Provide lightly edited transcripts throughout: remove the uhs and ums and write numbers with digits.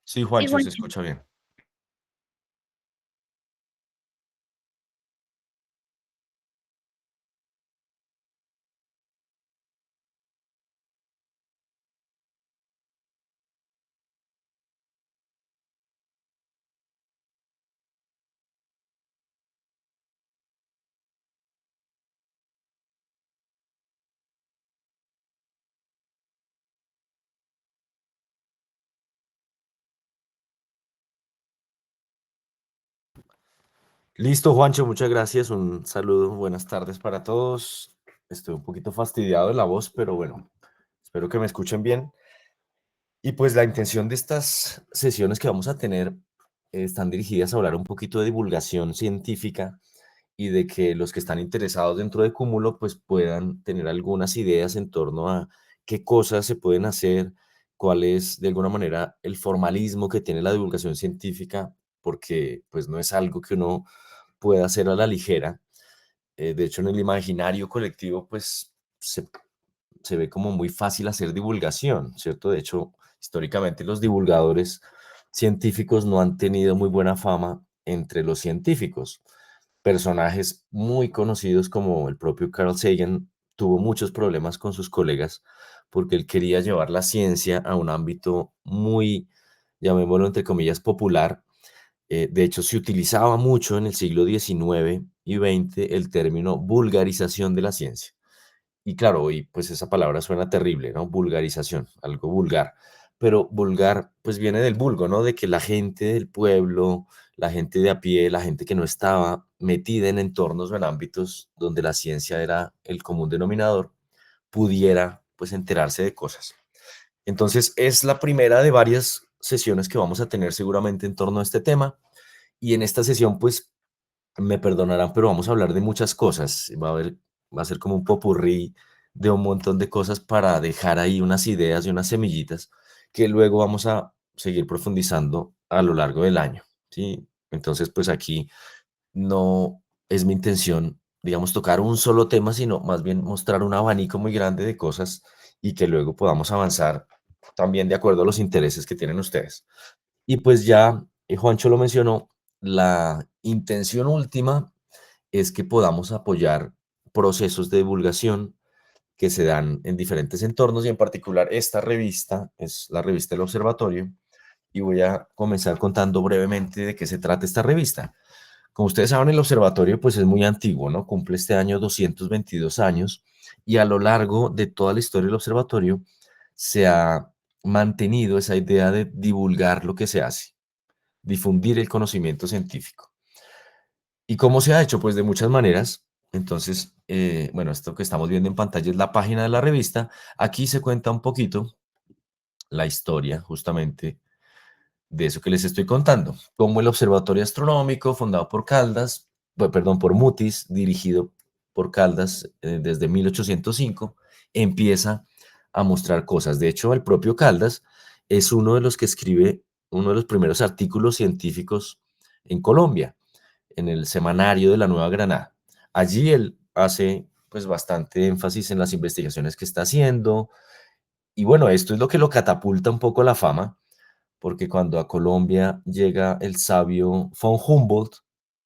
Sí, Juancho, Igual, se escucha bien. Listo, Juancho, muchas gracias. Un saludo, buenas tardes para todos. Estoy un poquito fastidiado de la voz, pero bueno, espero que me escuchen bien. Y pues la intención de estas sesiones que vamos a tener están dirigidas a hablar un poquito de divulgación científica y de que los que están interesados dentro de Cúmulo pues puedan tener algunas ideas en torno a qué cosas se pueden hacer, cuál es de alguna manera el formalismo que tiene la divulgación científica, porque pues no es algo que uno pueda hacer a la ligera. De hecho, en el imaginario colectivo pues se ve como muy fácil hacer divulgación, ¿cierto? De hecho, históricamente los divulgadores científicos no han tenido muy buena fama entre los científicos. Personajes muy conocidos como el propio Carl Sagan tuvo muchos problemas con sus colegas porque él quería llevar la ciencia a un ámbito muy, llamémoslo entre comillas, popular. De hecho, se utilizaba mucho en el siglo XIX y XX el término vulgarización de la ciencia. Y claro, hoy pues esa palabra suena terrible, ¿no? Vulgarización, algo vulgar. Pero vulgar pues viene del vulgo, ¿no? De que la gente del pueblo, la gente de a pie, la gente que no estaba metida en entornos o en ámbitos donde la ciencia era el común denominador, pudiera pues enterarse de cosas. Entonces es la primera de varias sesiones que vamos a tener seguramente en torno a este tema. Y en esta sesión pues me perdonarán, pero vamos a hablar de muchas cosas. Va a ser como un popurrí de un montón de cosas para dejar ahí unas ideas y unas semillitas que luego vamos a seguir profundizando a lo largo del año, ¿sí? Entonces, pues aquí no es mi intención, digamos, tocar un solo tema, sino más bien mostrar un abanico muy grande de cosas y que luego podamos avanzar también de acuerdo a los intereses que tienen ustedes. Y pues ya, Juancho lo mencionó, la intención última es que podamos apoyar procesos de divulgación que se dan en diferentes entornos y en particular esta revista es la revista El Observatorio y voy a comenzar contando brevemente de qué se trata esta revista. Como ustedes saben, el observatorio pues es muy antiguo, ¿no? Cumple este año 222 años y a lo largo de toda la historia del observatorio se ha mantenido esa idea de divulgar lo que se hace, difundir el conocimiento científico. ¿Y cómo se ha hecho? Pues de muchas maneras. Entonces, bueno, esto que estamos viendo en pantalla es la página de la revista. Aquí se cuenta un poquito la historia justamente de eso que les estoy contando. Como el Observatorio Astronómico, fundado por Caldas, perdón, por Mutis, dirigido por Caldas desde 1805, empieza a mostrar cosas. De hecho, el propio Caldas es uno de los que escribe uno de los primeros artículos científicos en Colombia en el semanario de la Nueva Granada. Allí él hace pues bastante énfasis en las investigaciones que está haciendo y bueno, esto es lo que lo catapulta un poco a la fama, porque cuando a Colombia llega el sabio von Humboldt,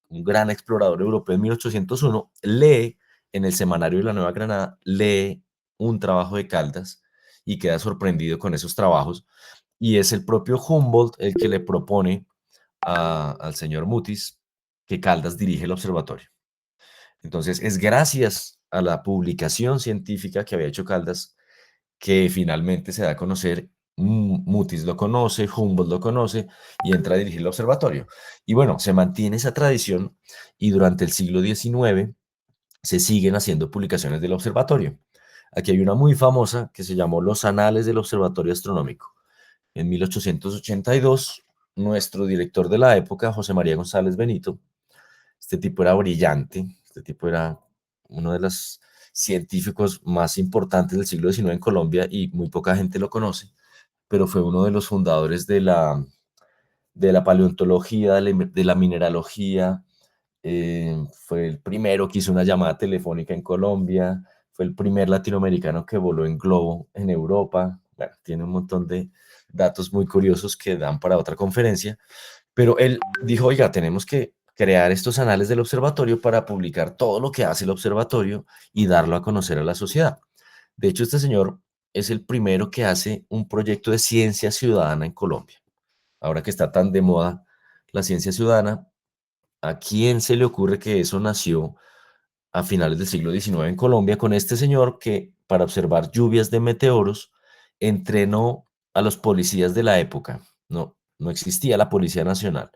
un gran explorador europeo en 1801, lee en el semanario de la Nueva Granada, lee un trabajo de Caldas y queda sorprendido con esos trabajos y es el propio Humboldt el que le propone al señor Mutis que Caldas dirige el observatorio. Entonces, es gracias a la publicación científica que había hecho Caldas que finalmente se da a conocer, Mutis lo conoce, Humboldt lo conoce y entra a dirigir el observatorio. Y bueno, se mantiene esa tradición y durante el siglo XIX se siguen haciendo publicaciones del observatorio. Aquí hay una muy famosa que se llamó Los Anales del Observatorio Astronómico. En 1882, nuestro director de la época, José María González Benito, este tipo era brillante, este tipo era uno de los científicos más importantes del siglo XIX en Colombia y muy poca gente lo conoce, pero fue uno de los fundadores de la paleontología, de la mineralogía, fue el primero que hizo una llamada telefónica en Colombia, fue el primer latinoamericano que voló en globo en Europa, bueno, tiene un montón de datos muy curiosos que dan para otra conferencia, pero él dijo, oiga, tenemos que crear estos anales del observatorio para publicar todo lo que hace el observatorio y darlo a conocer a la sociedad. De hecho, este señor es el primero que hace un proyecto de ciencia ciudadana en Colombia. Ahora que está tan de moda la ciencia ciudadana, ¿a quién se le ocurre que eso nació a finales del siglo XIX en Colombia con este señor que, para observar lluvias de meteoros, entrenó a los policías de la época? No existía la Policía Nacional.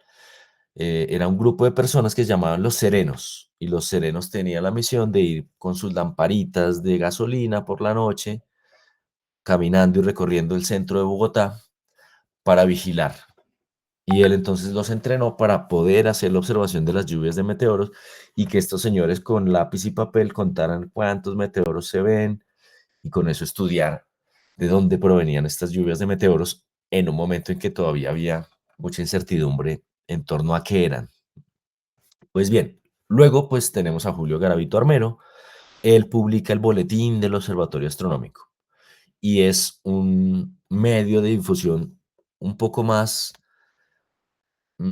Era un grupo de personas que se llamaban los serenos, y los serenos tenían la misión de ir con sus lamparitas de gasolina por la noche, caminando y recorriendo el centro de Bogotá para vigilar. Y él entonces los entrenó para poder hacer la observación de las lluvias de meteoros y que estos señores con lápiz y papel contaran cuántos meteoros se ven y con eso estudiar de dónde provenían estas lluvias de meteoros en un momento en que todavía había mucha incertidumbre en torno a qué eran. Pues bien, luego pues tenemos a Julio Garavito Armero. Él publica el Boletín del Observatorio Astronómico y es un medio de difusión un poco más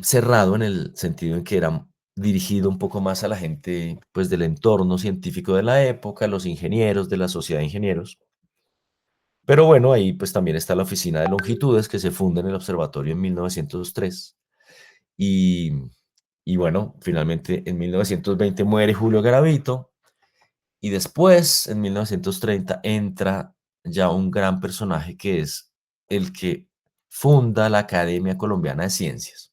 cerrado en el sentido en que era dirigido un poco más a la gente, pues, del entorno científico de la época, los ingenieros, de la sociedad de ingenieros. Pero bueno, ahí, pues, también está la Oficina de Longitudes, que se funda en el observatorio en 1903. Y y bueno, finalmente en 1920 muere Julio Garavito, y después, en 1930 entra ya un gran personaje que es el que funda la Academia Colombiana de Ciencias.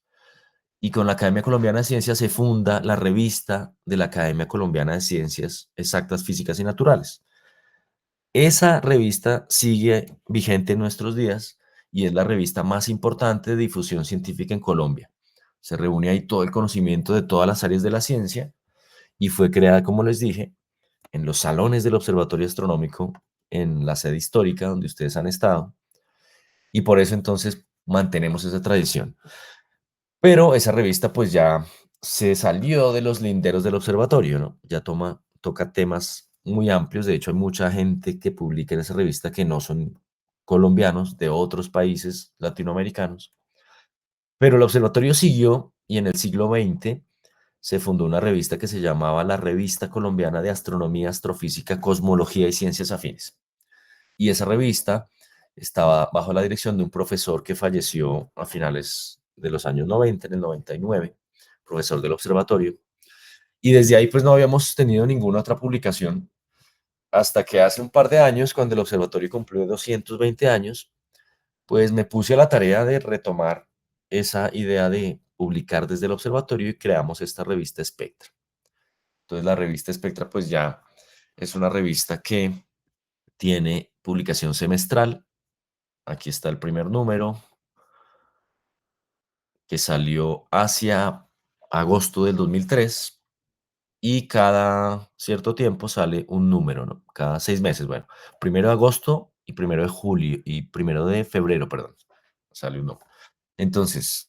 Y con la Academia Colombiana de Ciencias se funda la revista de la Academia Colombiana de Ciencias Exactas, Físicas y Naturales. Esa revista sigue vigente en nuestros días y es la revista más importante de difusión científica en Colombia. Se reúne ahí todo el conocimiento de todas las áreas de la ciencia y fue creada, como les dije, en los salones del Observatorio Astronómico, en la sede histórica donde ustedes han estado, y por eso entonces mantenemos esa tradición. Pero esa revista pues ya se salió de los linderos del observatorio, ¿no? Ya toca temas muy amplios. De hecho, hay mucha gente que publica en esa revista que no son colombianos, de otros países latinoamericanos. Pero el observatorio siguió y en el siglo XX se fundó una revista que se llamaba la Revista Colombiana de Astronomía, Astrofísica, Cosmología y Ciencias Afines. Y esa revista estaba bajo la dirección de un profesor que falleció a finales de los años 90, en el 99, profesor del observatorio. Y desde ahí pues no habíamos tenido ninguna otra publicación hasta que hace un par de años, cuando el observatorio cumplió 220 años, pues me puse a la tarea de retomar esa idea de publicar desde el observatorio y creamos esta revista Spectra. Entonces la revista Spectra pues ya es una revista que tiene publicación semestral. Aquí está el primer número, que salió hacia agosto del 2003, y cada cierto tiempo sale un número, ¿no? Cada 6 meses, bueno, primero de agosto y primero de julio y primero de febrero, perdón, sale un número. Entonces,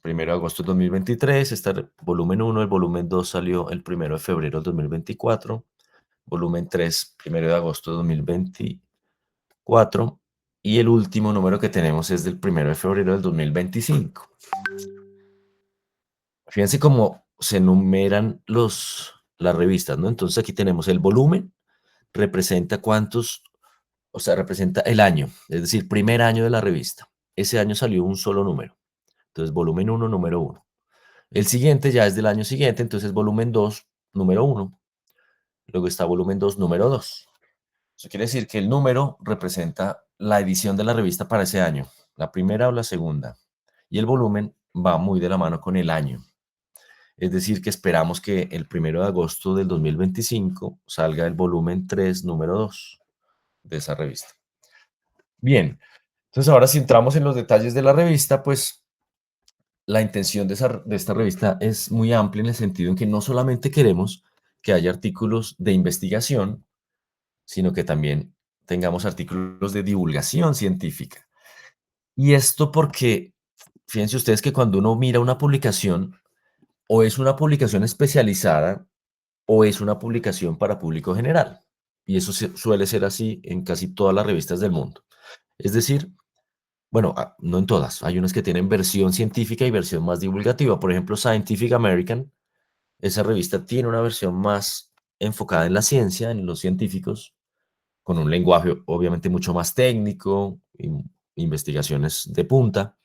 primero de agosto del 2023 está el volumen uno. El volumen 2 salió el primero de febrero del 2024, volumen 3 primero de agosto de 2024, y el último número que tenemos es del primero de febrero del 2025. Fíjense cómo se enumeran las revistas, ¿no? Entonces aquí tenemos el volumen, representa cuántos, o sea, representa el año, es decir, primer año de la revista. Ese año salió un solo número. Entonces, volumen uno, número uno. El siguiente ya es del año siguiente, entonces volumen 2, número uno. Luego está volumen 2, número 2. Eso quiere decir que el número representa la edición de la revista para ese año, la primera o la segunda. Y el volumen va muy de la mano con el año. Es decir, que esperamos que el primero de agosto del 2025 salga el volumen 3, número 2 de esa revista. Bien, entonces ahora si entramos en los detalles de la revista, pues la intención de esta revista es muy amplia en el sentido en que no solamente queremos que haya artículos de investigación, sino que también tengamos artículos de divulgación científica. Y esto porque, fíjense ustedes que cuando uno mira una publicación, o es una publicación especializada o es una publicación para público general. Y eso suele ser así en casi todas las revistas del mundo. Es decir, bueno, no en todas, hay unas que tienen versión científica y versión más divulgativa. Por ejemplo, Scientific American, esa revista tiene una versión más enfocada en la ciencia, en los científicos, con un lenguaje obviamente mucho más técnico, investigaciones de punta,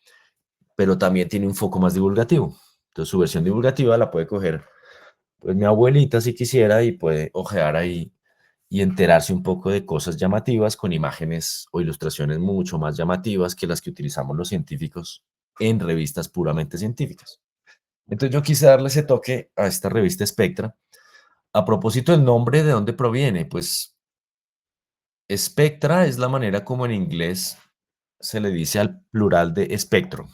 pero también tiene un foco más divulgativo. Entonces, su versión divulgativa la puede coger pues mi abuelita si quisiera y puede ojear ahí y enterarse un poco de cosas llamativas con imágenes o ilustraciones mucho más llamativas que las que utilizamos los científicos en revistas puramente científicas. Entonces yo quise darle ese toque a esta revista Spectra. A propósito del nombre, ¿de dónde proviene? Pues espectra es la manera como en inglés se le dice al plural de espectro.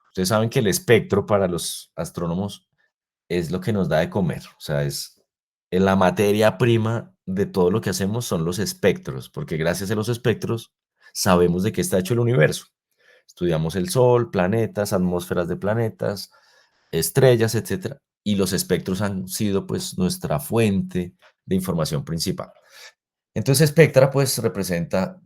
Ustedes saben que el espectro para los astrónomos es lo que nos da de comer, o sea, es la materia prima de todo lo que hacemos son los espectros, porque gracias a los espectros sabemos de qué está hecho el universo. Estudiamos el Sol, planetas, atmósferas de planetas, estrellas, etcétera, y los espectros han sido pues nuestra fuente de información principal. Entonces, Spectra, pues, representa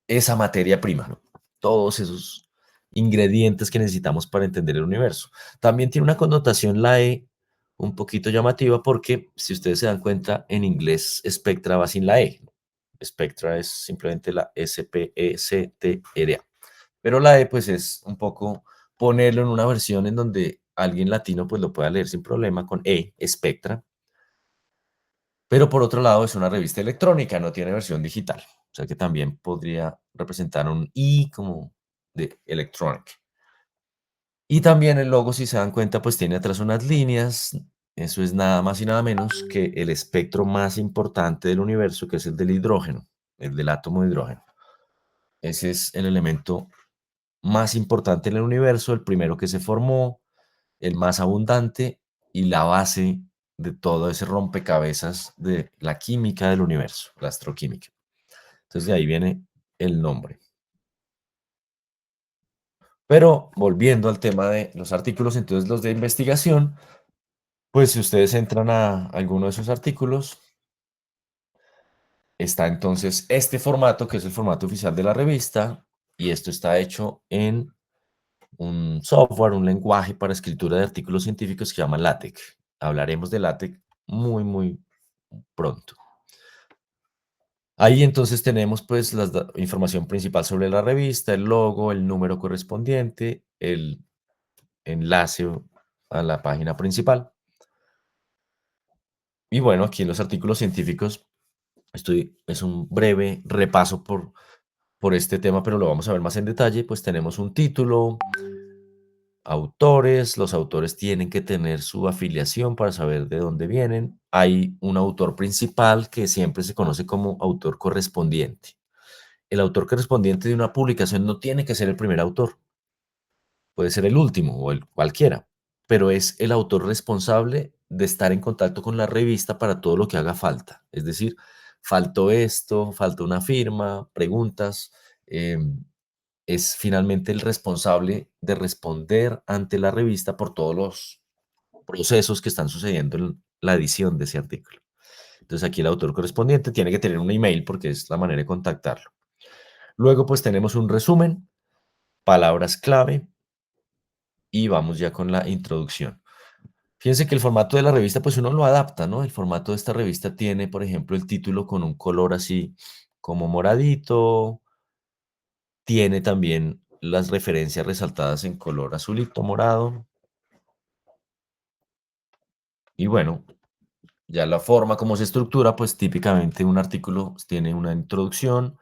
esa materia prima, ¿no? Todos esos ingredientes que necesitamos para entender el universo. También tiene una connotación la E un poquito llamativa porque, si ustedes se dan cuenta, en inglés Spectra va sin la E. Spectra es simplemente la S-P-E-C-T-R-A. Pero la E, pues, es un poco ponerlo en una versión en donde alguien latino, pues, lo pueda leer sin problema con E, Spectra, pero por otro lado es una revista electrónica, no tiene versión digital. O sea que también podría representar un I como de electronic. Y también el logo, si se dan cuenta, pues tiene atrás unas líneas. Eso es nada más y nada menos que el espectro más importante del universo, que es el del hidrógeno, el del átomo de hidrógeno. Ese es el elemento más importante en el universo, el primero que se formó, el más abundante y la base de todo ese rompecabezas de la química del universo, la astroquímica. Entonces de ahí viene el nombre. Pero volviendo al tema de los artículos, entonces los de investigación, pues si ustedes entran a alguno de esos artículos, está entonces este formato, que es el formato oficial de la revista, y esto está hecho en un software, un lenguaje para escritura de artículos científicos que se llama LaTeX. Hablaremos de LaTeX muy pronto. Ahí entonces tenemos pues la información principal sobre la revista, el logo, el número correspondiente, el enlace a la página principal. Y bueno, aquí en los artículos científicos es un breve repaso por este tema, pero lo vamos a ver más en detalle. Pues tenemos un título, autores, los autores tienen que tener su afiliación para saber de dónde vienen. Hay un autor principal que siempre se conoce como autor correspondiente. El autor correspondiente de una publicación no tiene que ser el primer autor, puede ser el último o el cualquiera, pero es el autor responsable de estar en contacto con la revista para todo lo que haga falta. Es decir, faltó esto, faltó una firma, preguntas. Es finalmente el responsable de responder ante la revista por todos los procesos que están sucediendo en la edición de ese artículo. Entonces aquí el autor correspondiente tiene que tener un email porque es la manera de contactarlo. Luego pues tenemos un resumen, palabras clave y vamos ya con la introducción. Fíjense que el formato de la revista pues uno lo adapta, ¿no? El formato de esta revista tiene, por ejemplo, el título con un color así como moradito, tiene también las referencias resaltadas en color azulito morado y bueno, ya la forma como se estructura, pues típicamente un artículo tiene una introducción,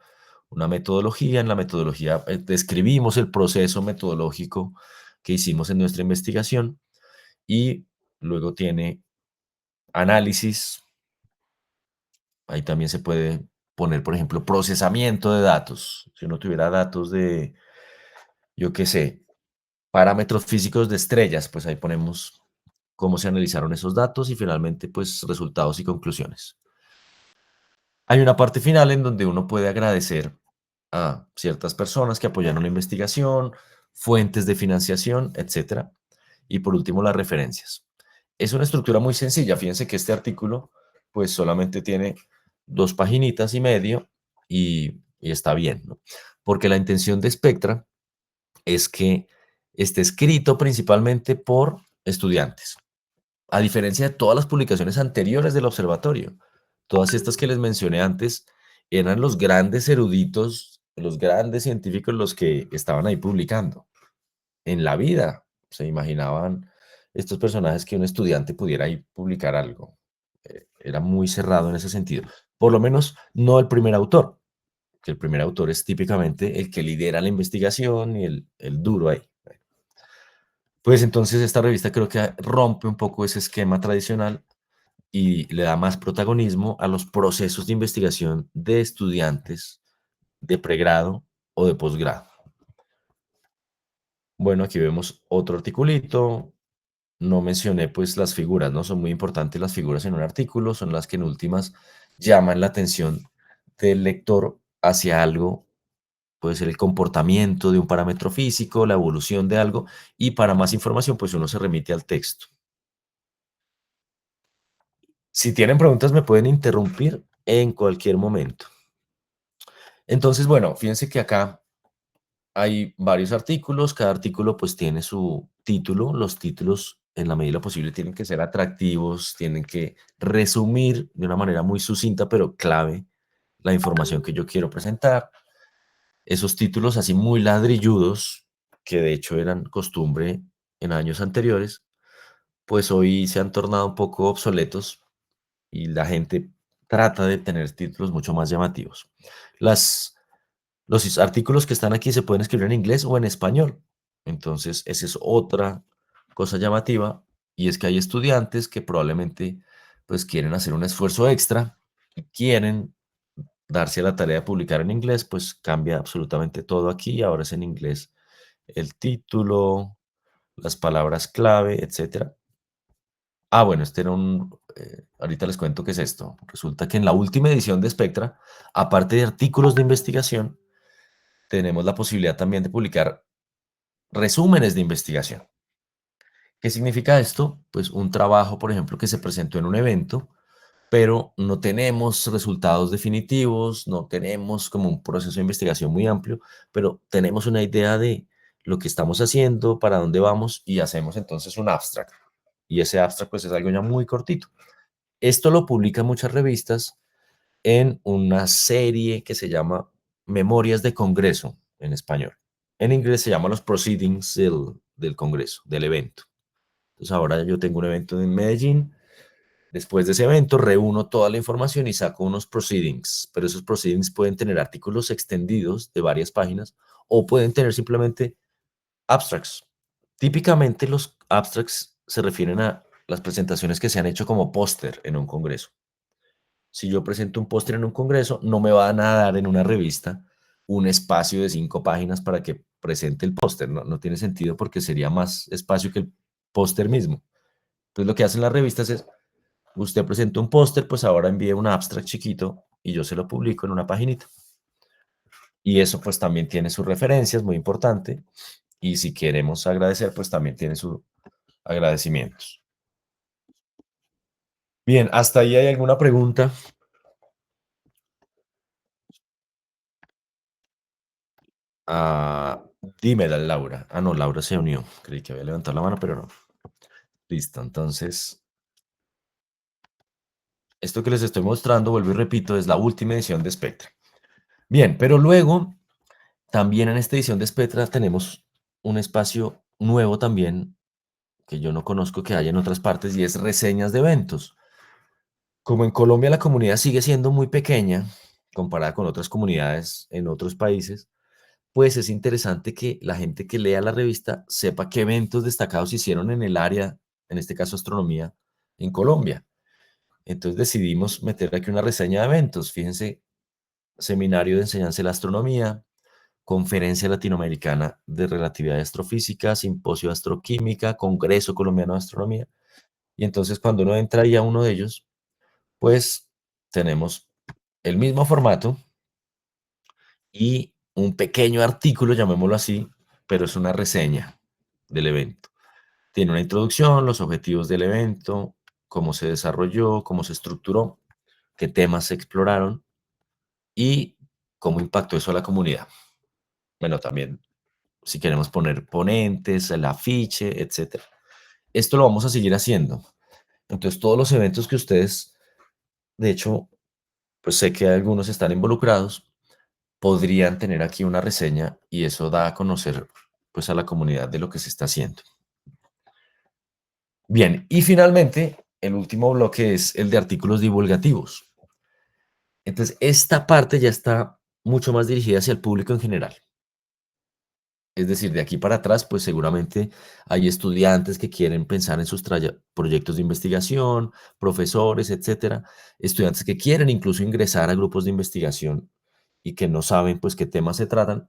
una metodología. En la metodología describimos el proceso metodológico que hicimos en nuestra investigación y luego tiene análisis. Ahí también se puede poner, por ejemplo, procesamiento de datos. Si uno tuviera datos de, yo qué sé, parámetros físicos de estrellas, pues ahí ponemos cómo se analizaron esos datos y finalmente, pues resultados y conclusiones. Hay una parte final en donde uno puede agradecer a ciertas personas que apoyaron la investigación, fuentes de financiación, etcétera. Y por último, las referencias. Es una estructura muy sencilla. Fíjense que este artículo, pues solamente tiene 2 paginitas y medio y está bien, ¿no? Porque la intención de Spectra es que esté escrito principalmente por estudiantes, a diferencia de todas las publicaciones anteriores del observatorio. Todas estas que les mencioné antes eran los grandes eruditos, los grandes científicos los que estaban ahí publicando. En la vida se imaginaban estos personajes que un estudiante pudiera ahí publicar algo. Era muy cerrado en ese sentido. Por lo menos no el primer autor, que el primer autor es típicamente el que lidera la investigación y el duro ahí. Pues entonces esta revista creo que rompe un poco ese esquema tradicional y le da más protagonismo a los procesos de investigación de estudiantes de pregrado o de posgrado. Bueno, aquí vemos otro articulito. No mencioné pues las figuras, ¿no? Son muy importantes las figuras en un artículo, son las que en últimas llaman la atención del lector hacia algo, puede ser el comportamiento de un parámetro físico, la evolución de algo, y para más información pues uno se remite al texto. Si tienen preguntas me pueden interrumpir en cualquier momento. Entonces, bueno, fíjense que acá hay varios artículos, cada artículo pues tiene su título, los títulos en la medida de lo posible tienen que ser atractivos, tienen que resumir de una manera muy sucinta pero clave la información que yo quiero presentar. Esos títulos así muy ladrilludos, que de hecho eran costumbre en años anteriores, pues hoy se han tornado un poco obsoletos y la gente trata de tener títulos mucho más llamativos. Las los artículos que están aquí se pueden escribir en inglés o en español. Entonces, esa es otra cosa llamativa, y es que hay estudiantes que probablemente pues quieren hacer un esfuerzo extra y quieren darse a la tarea de publicar en inglés, pues cambia absolutamente todo aquí. Ahora es en inglés el título, las palabras clave, etcétera. Ah, bueno, este era ahorita les cuento qué es esto. Resulta que en la última edición de Spectra, aparte de artículos de investigación, tenemos la posibilidad también de publicar resúmenes de investigación. ¿Qué significa esto? Pues un trabajo, por ejemplo, que se presentó en un evento, pero no tenemos resultados definitivos, no tenemos como un proceso de investigación muy amplio, pero tenemos una idea de lo que estamos haciendo, para dónde vamos y hacemos entonces un abstract. Y ese abstract pues es algo ya muy cortito. Esto lo publican muchas revistas en una serie que se llama Memorias de Congreso en español. En inglés se llama los Proceedings del Congreso, del evento. Entonces ahora yo tengo un evento en Medellín. Después de ese evento reúno toda la información y saco unos proceedings, pero esos proceedings pueden tener artículos extendidos de varias páginas o pueden tener simplemente abstracts. Típicamente los abstracts se refieren a las presentaciones que se han hecho como póster en un congreso. Si yo presento un póster en un congreso, no me van a dar en una revista un espacio de 5 páginas para que presente el póster. No, no tiene sentido porque sería más espacio que el póster mismo. Entonces lo que hacen las revistas es, usted presenta un póster, pues ahora envíe un abstract chiquito y yo se lo publico en una paginita. Y eso pues también tiene sus referencias, muy importante. Y si queremos agradecer, pues también tiene sus agradecimientos. Bien, ¿hasta ahí hay alguna pregunta? Ah, dímela, Laura. Ah, no, Laura se unió. Creí que había levantado la mano, pero no. Listo, entonces, esto que les estoy mostrando, vuelvo y repito, es la última edición de Spectra. Bien, pero luego, también en esta edición de Spectra tenemos un espacio nuevo también que yo no conozco que haya en otras partes y es reseñas de eventos. Como en Colombia la comunidad sigue siendo muy pequeña comparada con otras comunidades en otros países, pues es interesante que la gente que lea la revista sepa qué eventos destacados se hicieron en el área, en este caso astronomía, en Colombia. Entonces decidimos meter aquí una reseña de eventos. Fíjense, seminario de enseñanza de la astronomía, conferencia latinoamericana de relatividad y astrofísica, simposio de astroquímica, congreso colombiano de astronomía. Y entonces cuando uno entra ahí a uno de ellos, pues tenemos el mismo formato y un pequeño artículo, llamémoslo así, pero es una reseña del evento. Tiene una introducción, los objetivos del evento, cómo se desarrolló, cómo se estructuró, qué temas se exploraron y cómo impactó eso a la comunidad. Bueno, también. si queremos poner ponentes, el afiche, etcétera. Esto lo vamos a seguir haciendo. Entonces, todos los eventos que ustedes, de hecho, pues sé que algunos están involucrados, podrían tener aquí una reseña y eso da a conocer pues a la comunidad de lo que se está haciendo. Bien, y finalmente, el último bloque es el de artículos divulgativos. Entonces, esta parte ya está mucho más dirigida hacia el público en general. Es decir, de aquí para atrás, pues seguramente hay estudiantes que quieren pensar en sus proyectos de investigación, profesores, etcétera, estudiantes que quieren incluso ingresar a grupos de investigación y que no saben pues qué temas se tratan.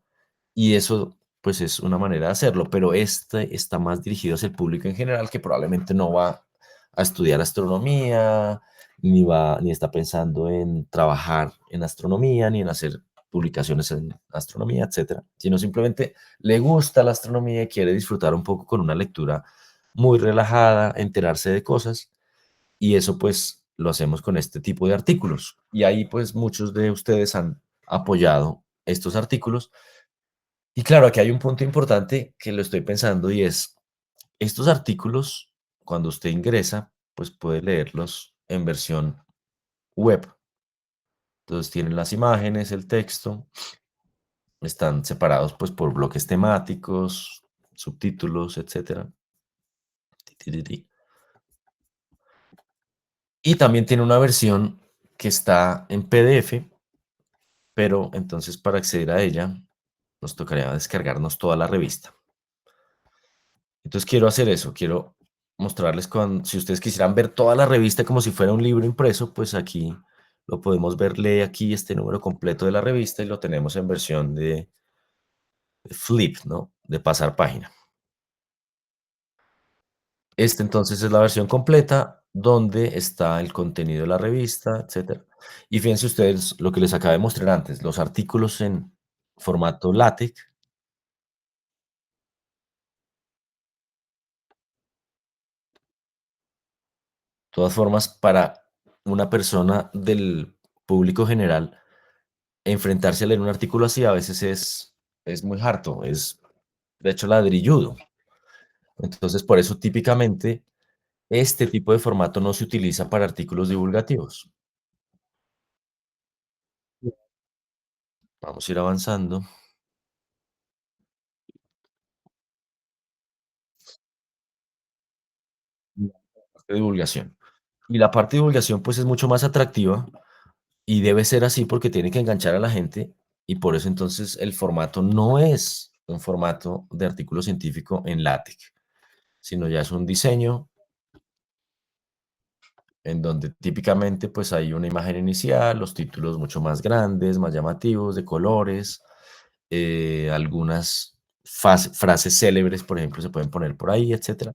Y eso, pues, es una manera de hacerlo, pero este está más dirigido hacia el público en general, que probablemente no va a estudiar astronomía, ni está pensando en trabajar en astronomía, ni en hacer publicaciones en astronomía, etcétera, sino simplemente le gusta la astronomía y quiere disfrutar un poco con una lectura muy relajada, enterarse de cosas, y eso, pues, lo hacemos con este tipo de artículos. Y ahí, pues, muchos de ustedes han apoyado estos artículos y claro, aquí hay un punto importante que lo estoy pensando y es, estos artículos, cuando usted ingresa, pues puede leerlos en versión web. Entonces tienen las imágenes, el texto, están separados pues por bloques temáticos, subtítulos, etcétera. Ti, ti, ti, ti. Y también tiene una versión que está en PDF, pero entonces para acceder a ella nos tocaría descargarnos toda la revista. Entonces quiero hacer eso, quiero mostrarles si ustedes quisieran ver toda la revista como si fuera un libro impreso, pues aquí lo podemos ver, lee aquí este número completo de la revista y lo tenemos en versión de flip, ¿no? De pasar página. Este entonces es la versión completa donde está el contenido de la revista, etcétera. Y fíjense ustedes lo que les acabé de mostrar antes, los artículos en formato LaTeX, de todas formas, para una persona del público general enfrentarse a leer un artículo así a veces es muy harto, es de hecho ladrilludo. Entonces, por eso típicamente este tipo de formato no se utiliza para artículos divulgativos. Vamos a ir avanzando. La parte de divulgación. Y la parte de divulgación pues es mucho más atractiva y debe ser así porque tiene que enganchar a la gente y por eso entonces el formato no es un formato de artículo científico en LaTeX, sino ya es un diseño en donde típicamente pues hay una imagen inicial, los títulos mucho más grandes, más llamativos, de colores, algunas frases célebres, por ejemplo, se pueden poner por ahí, etcétera.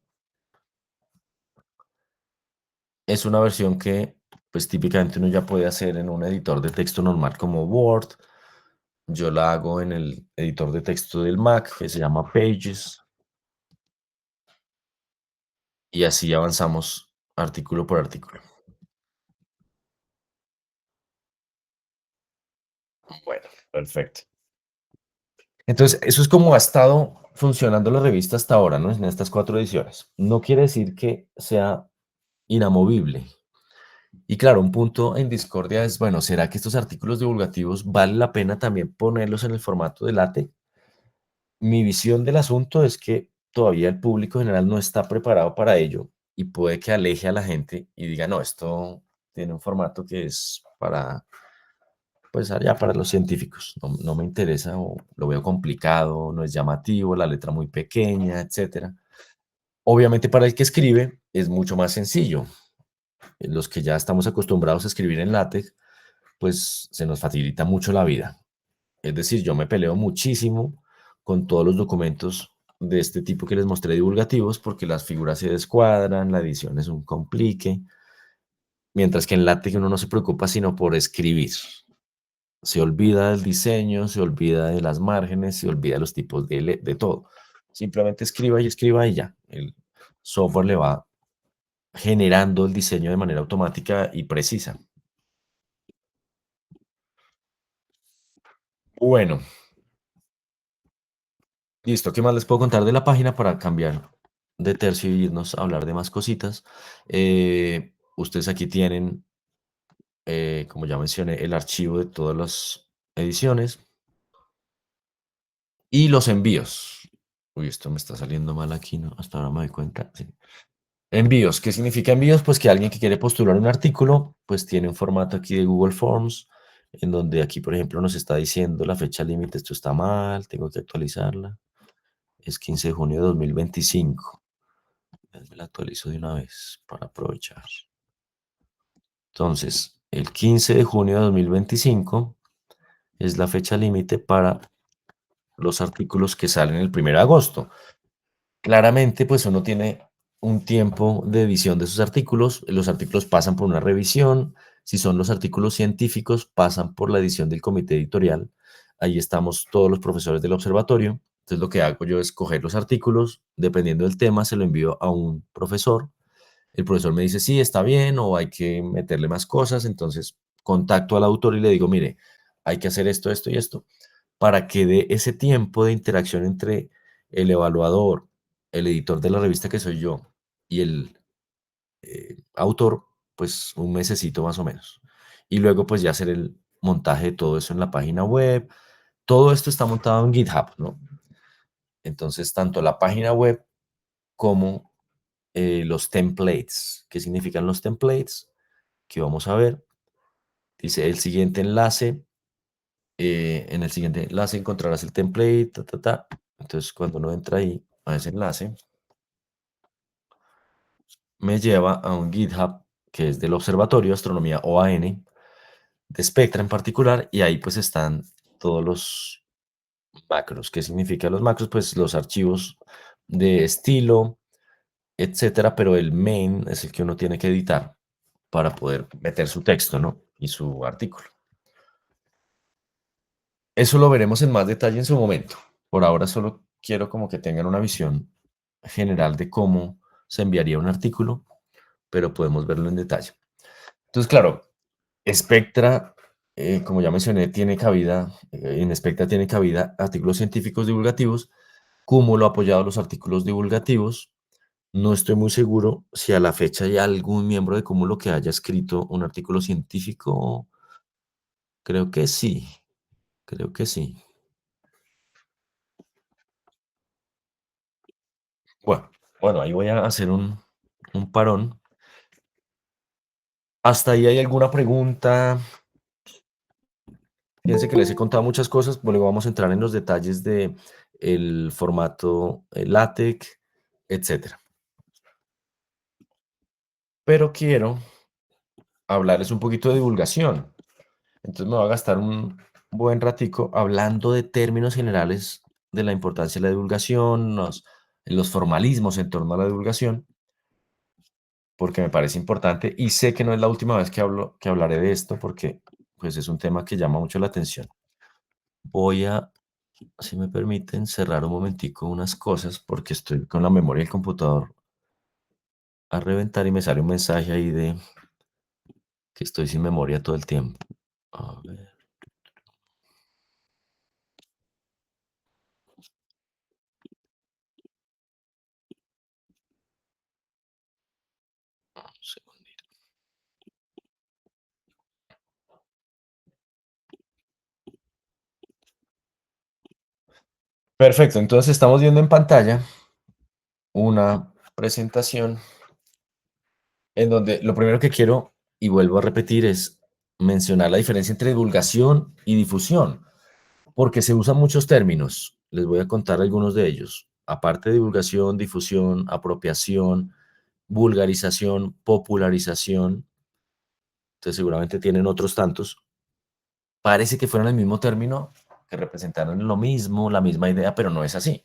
Es una versión que pues típicamente uno ya puede hacer en un editor de texto normal como Word. Yo la hago en el editor de texto del Mac que se llama Pages y así avanzamos artículo por artículo. Bueno, perfecto. Entonces, eso es como ha estado funcionando la revista hasta ahora, ¿no? En estas 4 ediciones. No quiere decir que sea inamovible. Y claro, un punto en discordia es, bueno, ¿será que estos artículos divulgativos vale la pena también ponerlos en el formato de LaTeX? Mi visión del asunto es que todavía el público general no está preparado para ello y puede que aleje a la gente y diga, no, esto tiene un formato que es para pues allá para los científicos, no me interesa o lo veo complicado, no es llamativo, la letra muy pequeña, etcétera. Obviamente para el que escribe es mucho más sencillo. Los que ya estamos acostumbrados a escribir en LaTeX, pues se nos facilita mucho la vida. Es decir, yo me peleo muchísimo con todos los documentos de este tipo que les mostré divulgativos porque las figuras se descuadran, la edición es un complique, mientras que en LaTeX uno no se preocupa sino por escribir. Se olvida del diseño, se olvida de las márgenes, se olvida de los tipos de todo. Simplemente escriba y ya. El software le va generando el diseño de manera automática y precisa. Bueno, Listo, ¿qué más les puedo contar de la página para cambiar de tercio y irnos a hablar de más cositas? Ustedes aquí tienen, como ya mencioné, el archivo de todas las ediciones y los envíos. Uy, esto me está saliendo mal aquí, ¿no? Hasta ahora me doy cuenta. Sí. Envíos, ¿qué significa envíos? Pues que alguien que quiere postular un artículo, pues tiene un formato aquí de Google Forms, en donde aquí, por ejemplo, nos está diciendo la fecha límite, esto está mal, tengo que actualizarla. Es 15 de junio de 2025. Me la actualizo de una vez para aprovechar. Entonces, el 15 de junio de 2025 es la fecha límite para los artículos que salen el 1 de agosto. Claramente, pues uno tiene un tiempo de edición de sus artículos. Los artículos pasan por una revisión. Si son los artículos científicos, pasan por la edición del comité editorial. Ahí estamos todos los profesores del observatorio. Entonces, lo que hago yo es coger los artículos, dependiendo del tema, se lo envío a un profesor. El profesor me dice, sí, está bien, o hay que meterle más cosas. Entonces, contacto al autor y le digo, mire, hay que hacer esto, esto y esto, para que dé ese tiempo de interacción entre el evaluador, el editor de la revista que soy yo y el autor, pues un mesecito más o menos. Y luego, pues ya hacer el montaje de todo eso en la página web. Todo esto está montado en GitHub, ¿no? Entonces, tanto la página web como los templates. ¿Qué significan los templates? Que vamos a ver. Dice el siguiente enlace. En el siguiente enlace encontrarás el template. Ta, ta, ta. Entonces, cuando uno entra ahí a ese enlace, me lleva a un GitHub que es del Observatorio de Astronomía OAN, de Spectra en particular, y ahí pues están todos los macros. ¿Qué significan los macros? Pues los archivos de estilo, etcétera, pero el main es el que uno tiene que editar para poder meter su texto, ¿no? Y su artículo. Eso lo veremos en más detalle en su momento. Por ahora solo quiero como que tengan una visión general de cómo se enviaría un artículo, pero podemos verlo en detalle. Entonces, claro, Spectra, como ya mencioné, tiene cabida, en Spectra tiene cabida artículos científicos divulgativos, Cúmulo ha apoyado los artículos divulgativos. No estoy muy seguro si a la fecha hay algún miembro de Cúmulo que haya escrito un artículo científico. Creo que sí, creo que sí. Bueno, bueno, ahí voy a hacer un parón. ¿Hasta ahí hay alguna pregunta? Fíjense que les he contado muchas cosas, luego vamos a entrar en los detalles de el formato LaTeX, etcétera. Pero quiero hablarles un poquito de divulgación. Entonces me voy a gastar un buen ratico hablando de términos generales de la importancia de la divulgación, los formalismos en torno a la divulgación, porque me parece importante y sé que no es la última vez que que hablaré de esto, porque pues es un tema que llama mucho la atención. Voy a, si me permiten, cerrar un momentico unas cosas porque estoy con la memoria del computador a reventar y me sale un mensaje ahí de que estoy sin memoria todo el tiempo. A ver, un segundito. Perfecto, entonces estamos viendo en pantalla una presentación en donde lo primero que quiero, y vuelvo a repetir, es mencionar la diferencia entre divulgación y difusión, porque se usan muchos términos. Les voy a contar algunos de ellos. Aparte de divulgación, difusión, apropiación, vulgarización, popularización, entonces seguramente tienen otros tantos. Parece que fueran el mismo término, que representaran lo mismo, la misma idea, pero no es así.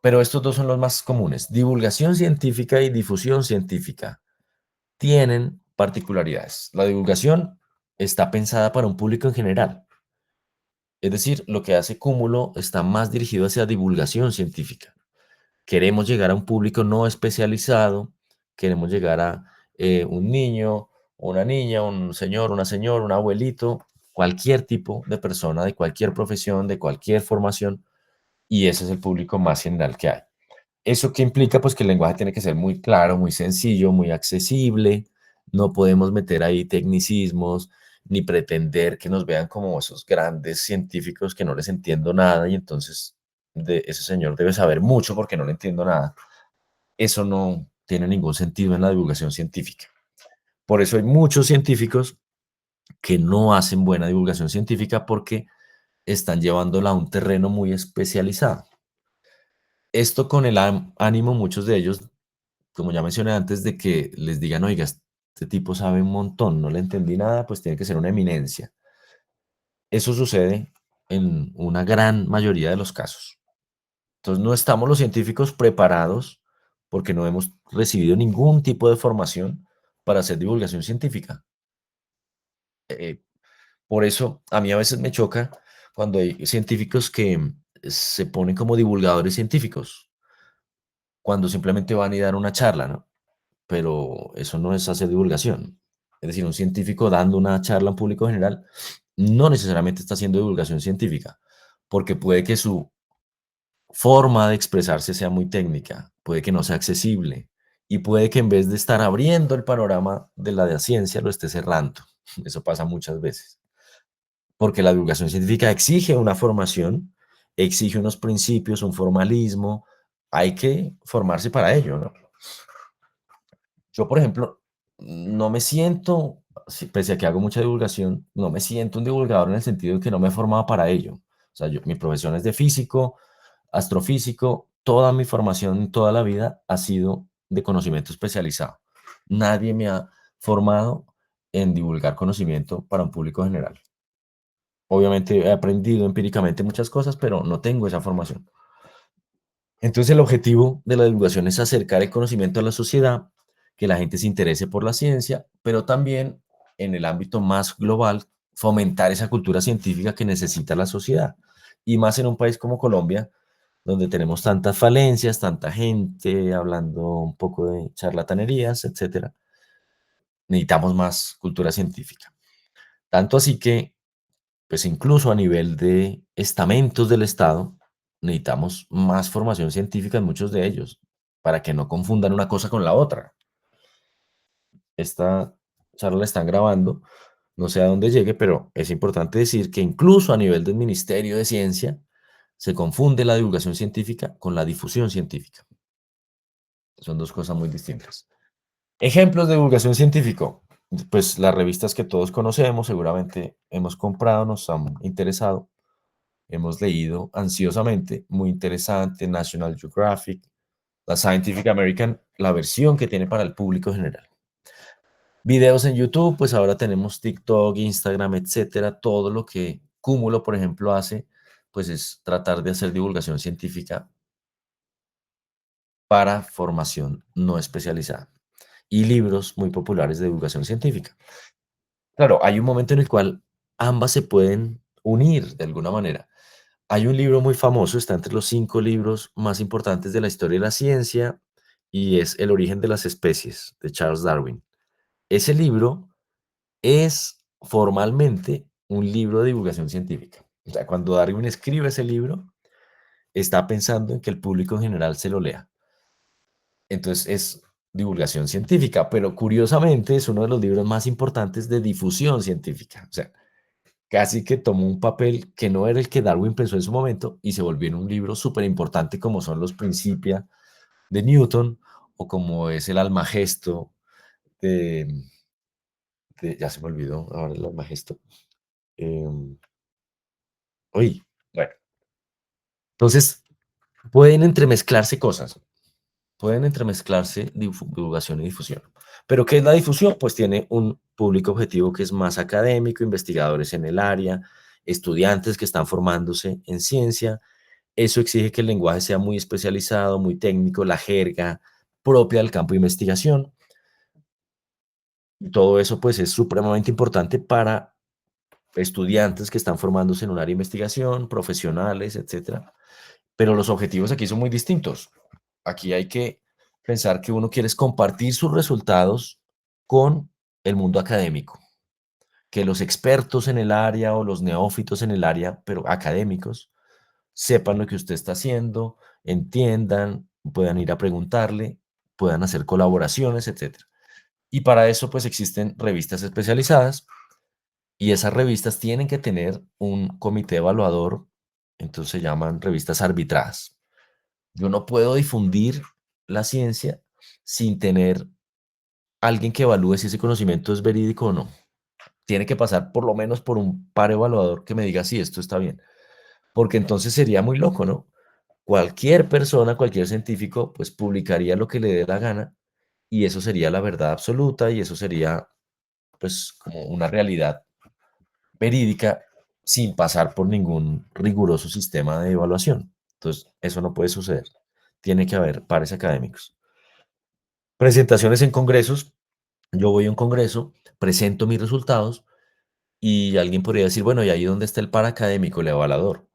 Pero estos dos son los más comunes. Divulgación científica y difusión científica tienen particularidades. La divulgación está pensada para un público en general. Es decir, lo que hace Cúmulo está más dirigido hacia divulgación científica. Queremos llegar a un público no especializado, queremos llegar a un niño, una niña, un señor, una señora, un abuelito, cualquier tipo de persona, de cualquier profesión, de cualquier formación, y ese es el público más general que hay. ¿Eso qué implica? Pues que el lenguaje tiene que ser muy claro, muy sencillo, muy accesible. No podemos meter ahí tecnicismos ni pretender que nos vean como esos grandes científicos que no les entiendo nada y entonces de ese señor debe saber mucho porque no le entiendo nada. Eso no tiene ningún sentido en la divulgación científica. Por eso hay muchos científicos que no hacen buena divulgación científica porque están llevándola a un terreno muy especializado. Esto con el ánimo, muchos de ellos, como ya mencioné antes, de que les digan, oiga, este tipo sabe un montón, no le entendí nada, pues tiene que ser una eminencia. Eso sucede en una gran mayoría de los casos. Entonces, no estamos los científicos preparados porque no hemos recibido ningún tipo de formación para hacer divulgación científica. Eh, por eso, a mí a veces me choca cuando hay científicos que se ponen como divulgadores científicos, cuando simplemente van y dan una charla, ¿no? Pero eso no es hacer divulgación. Es decir, un científico dando una charla en público general no necesariamente está haciendo divulgación científica, porque puede que su forma de expresarse sea muy técnica, puede que no sea accesible y puede que en vez de estar abriendo el panorama de la ciencia lo esté cerrando. Eso pasa muchas veces, porque la divulgación científica exige una formación, exige unos principios, un formalismo, hay que formarse para ello, ¿no? Yo, por ejemplo, no me siento, pese a que hago mucha divulgación, no me siento un divulgador en el sentido de que no me he formado para ello. O sea, mi profesión es de físico, astrofísico, toda mi formación, toda la vida ha sido de conocimiento especializado. Nadie me ha formado en divulgar conocimiento para un público general. Obviamente he aprendido empíricamente muchas cosas, pero no tengo esa formación. Entonces el objetivo de la divulgación es acercar el conocimiento a la sociedad, que la gente se interese por la ciencia, pero también en el ámbito más global, fomentar esa cultura científica que necesita la sociedad. Y más en un país como Colombia, donde tenemos tantas falencias, tanta gente hablando un poco de charlatanerías, etcétera. Necesitamos más cultura científica. Tanto así que pues incluso a nivel de estamentos del Estado, necesitamos más formación científica en muchos de ellos, para que no confundan una cosa con la otra. Esta charla la están grabando, no sé a dónde llegue, pero es importante decir que incluso a nivel del Ministerio de Ciencia se confunde la divulgación científica con la difusión científica. Son dos cosas muy distintas. Ejemplos de divulgación científica. Pues las revistas que todos conocemos, seguramente hemos comprado, nos han interesado. Hemos leído ansiosamente, muy interesante, National Geographic, la Scientific American, la versión que tiene para el público general. Videos en YouTube, pues ahora tenemos TikTok, Instagram, etcétera. Todo lo que Cúmulo, por ejemplo, hace, pues es tratar de hacer divulgación científica para formación no especializada. Y libros muy populares de divulgación científica. Claro, hay un momento en el cual ambas se pueden unir de alguna manera. Hay un libro muy famoso, está entre los 5 libros más importantes de la historia de la ciencia, y es El origen de las especies, de Charles Darwin. Ese libro es formalmente un libro de divulgación científica. O sea, cuando Darwin escribe ese libro, está pensando en que el público en general se lo lea. Entonces es divulgación científica, pero curiosamente es uno de los libros más importantes de difusión científica. O sea, casi que tomó un papel que no era el que Darwin pensó en su momento y se volvió en un libro súper importante como son los Principia de Newton o como es el Almagesto de, ya se me olvidó ahora el Almagesto. em, uy, bueno, entonces pueden entremezclarse cosas, pueden entremezclarse divulgación y difusión. Pero ¿qué es la difusión? Pues tiene un público objetivo que es más académico, investigadores en el área, estudiantes que están formándose en ciencia. Eso exige que el lenguaje sea muy especializado, muy técnico, la jerga propia del campo de investigación. Y todo eso pues es supremamente importante para estudiantes que están formándose en un área de investigación, profesionales, etcétera. Pero los objetivos aquí son muy distintos. Aquí hay que pensar que uno quiere es compartir sus resultados con el mundo académico, que los expertos en el área o los neófitos en el área, pero académicos, sepan lo que usted está haciendo, entiendan, puedan ir a preguntarle, puedan hacer colaboraciones, etcétera. Y para eso, pues existen revistas especializadas y esas revistas tienen que tener un comité evaluador, entonces se llaman revistas arbitradas. Yo no puedo difundir la ciencia sin tener alguien que evalúe si ese conocimiento es verídico o no. Tiene que pasar por lo menos por un par evaluador que me diga si esto está bien, porque entonces sería muy loco, ¿no? Cualquier persona, cualquier científico, pues publicaría lo que le dé la gana y eso sería la verdad absoluta y eso sería pues como una realidad verídica sin pasar por ningún riguroso sistema de evaluación. Entonces, eso no puede suceder. Tiene que haber pares académicos. Presentaciones en congresos. Yo voy a un congreso, presento mis resultados y alguien podría decir, bueno, ¿y ahí dónde está el par académico, el evaluador?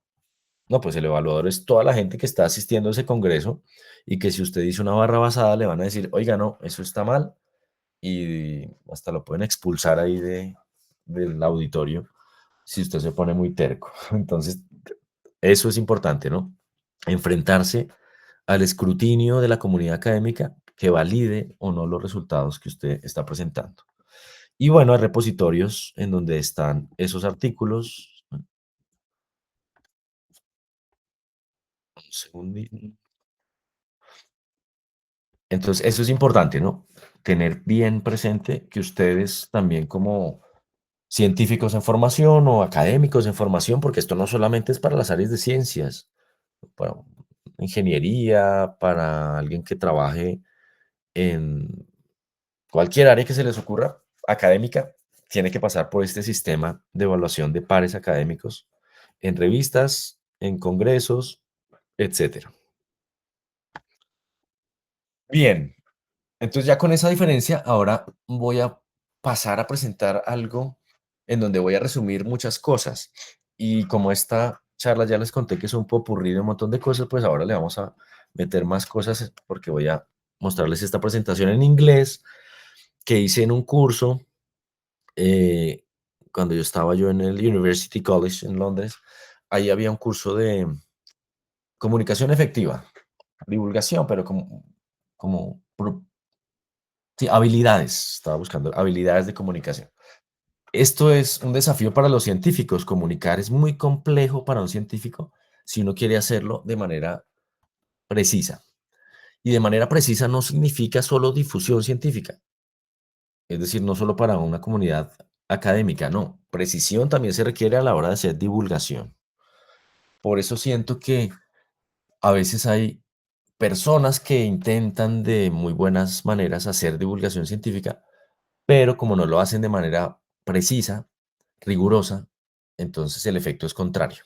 No, pues el evaluador es toda la gente que está asistiendo a ese congreso y que si usted dice una barra basada le van a decir, oiga, no, eso está mal y hasta lo pueden expulsar ahí del auditorio si usted se pone muy terco. Entonces, eso es importante, ¿no? Enfrentarse al escrutinio de la comunidad académica que valide o no los resultados que usted está presentando. Y bueno, hay repositorios en donde están esos artículos. Un segundín. Entonces, eso es importante, ¿no? Tener bien presente que ustedes también como científicos en formación o académicos en formación, porque esto no solamente es para las áreas de ciencias, para ingeniería, para alguien que trabaje en cualquier área que se les ocurra, académica, tiene que pasar por este sistema de evaluación de pares académicos en revistas, en congresos, etcétera. Bien, entonces ya con esa diferencia, ahora voy a pasar a presentar algo en donde voy a resumir muchas cosas. Y como esta charla ya les conté que es un popurrí de un montón de cosas, pues ahora le vamos a meter más cosas porque voy a mostrarles esta presentación en inglés que hice en un curso eh, cuando yo estaba en el University College en Londres. Ahí había un curso de comunicación efectiva, divulgación, pero como sí, habilidades, estaba buscando habilidades de comunicación. Esto es un desafío para los científicos. Comunicar es muy complejo para un científico si uno quiere hacerlo de manera precisa. Y de manera precisa no significa solo difusión científica, es decir, no solo para una comunidad académica, no. Precisión también se requiere a la hora de hacer divulgación. Por eso siento que a veces hay personas que intentan de muy buenas maneras hacer divulgación científica, pero como no lo hacen de manera precisa, rigurosa, entonces el efecto es contrario.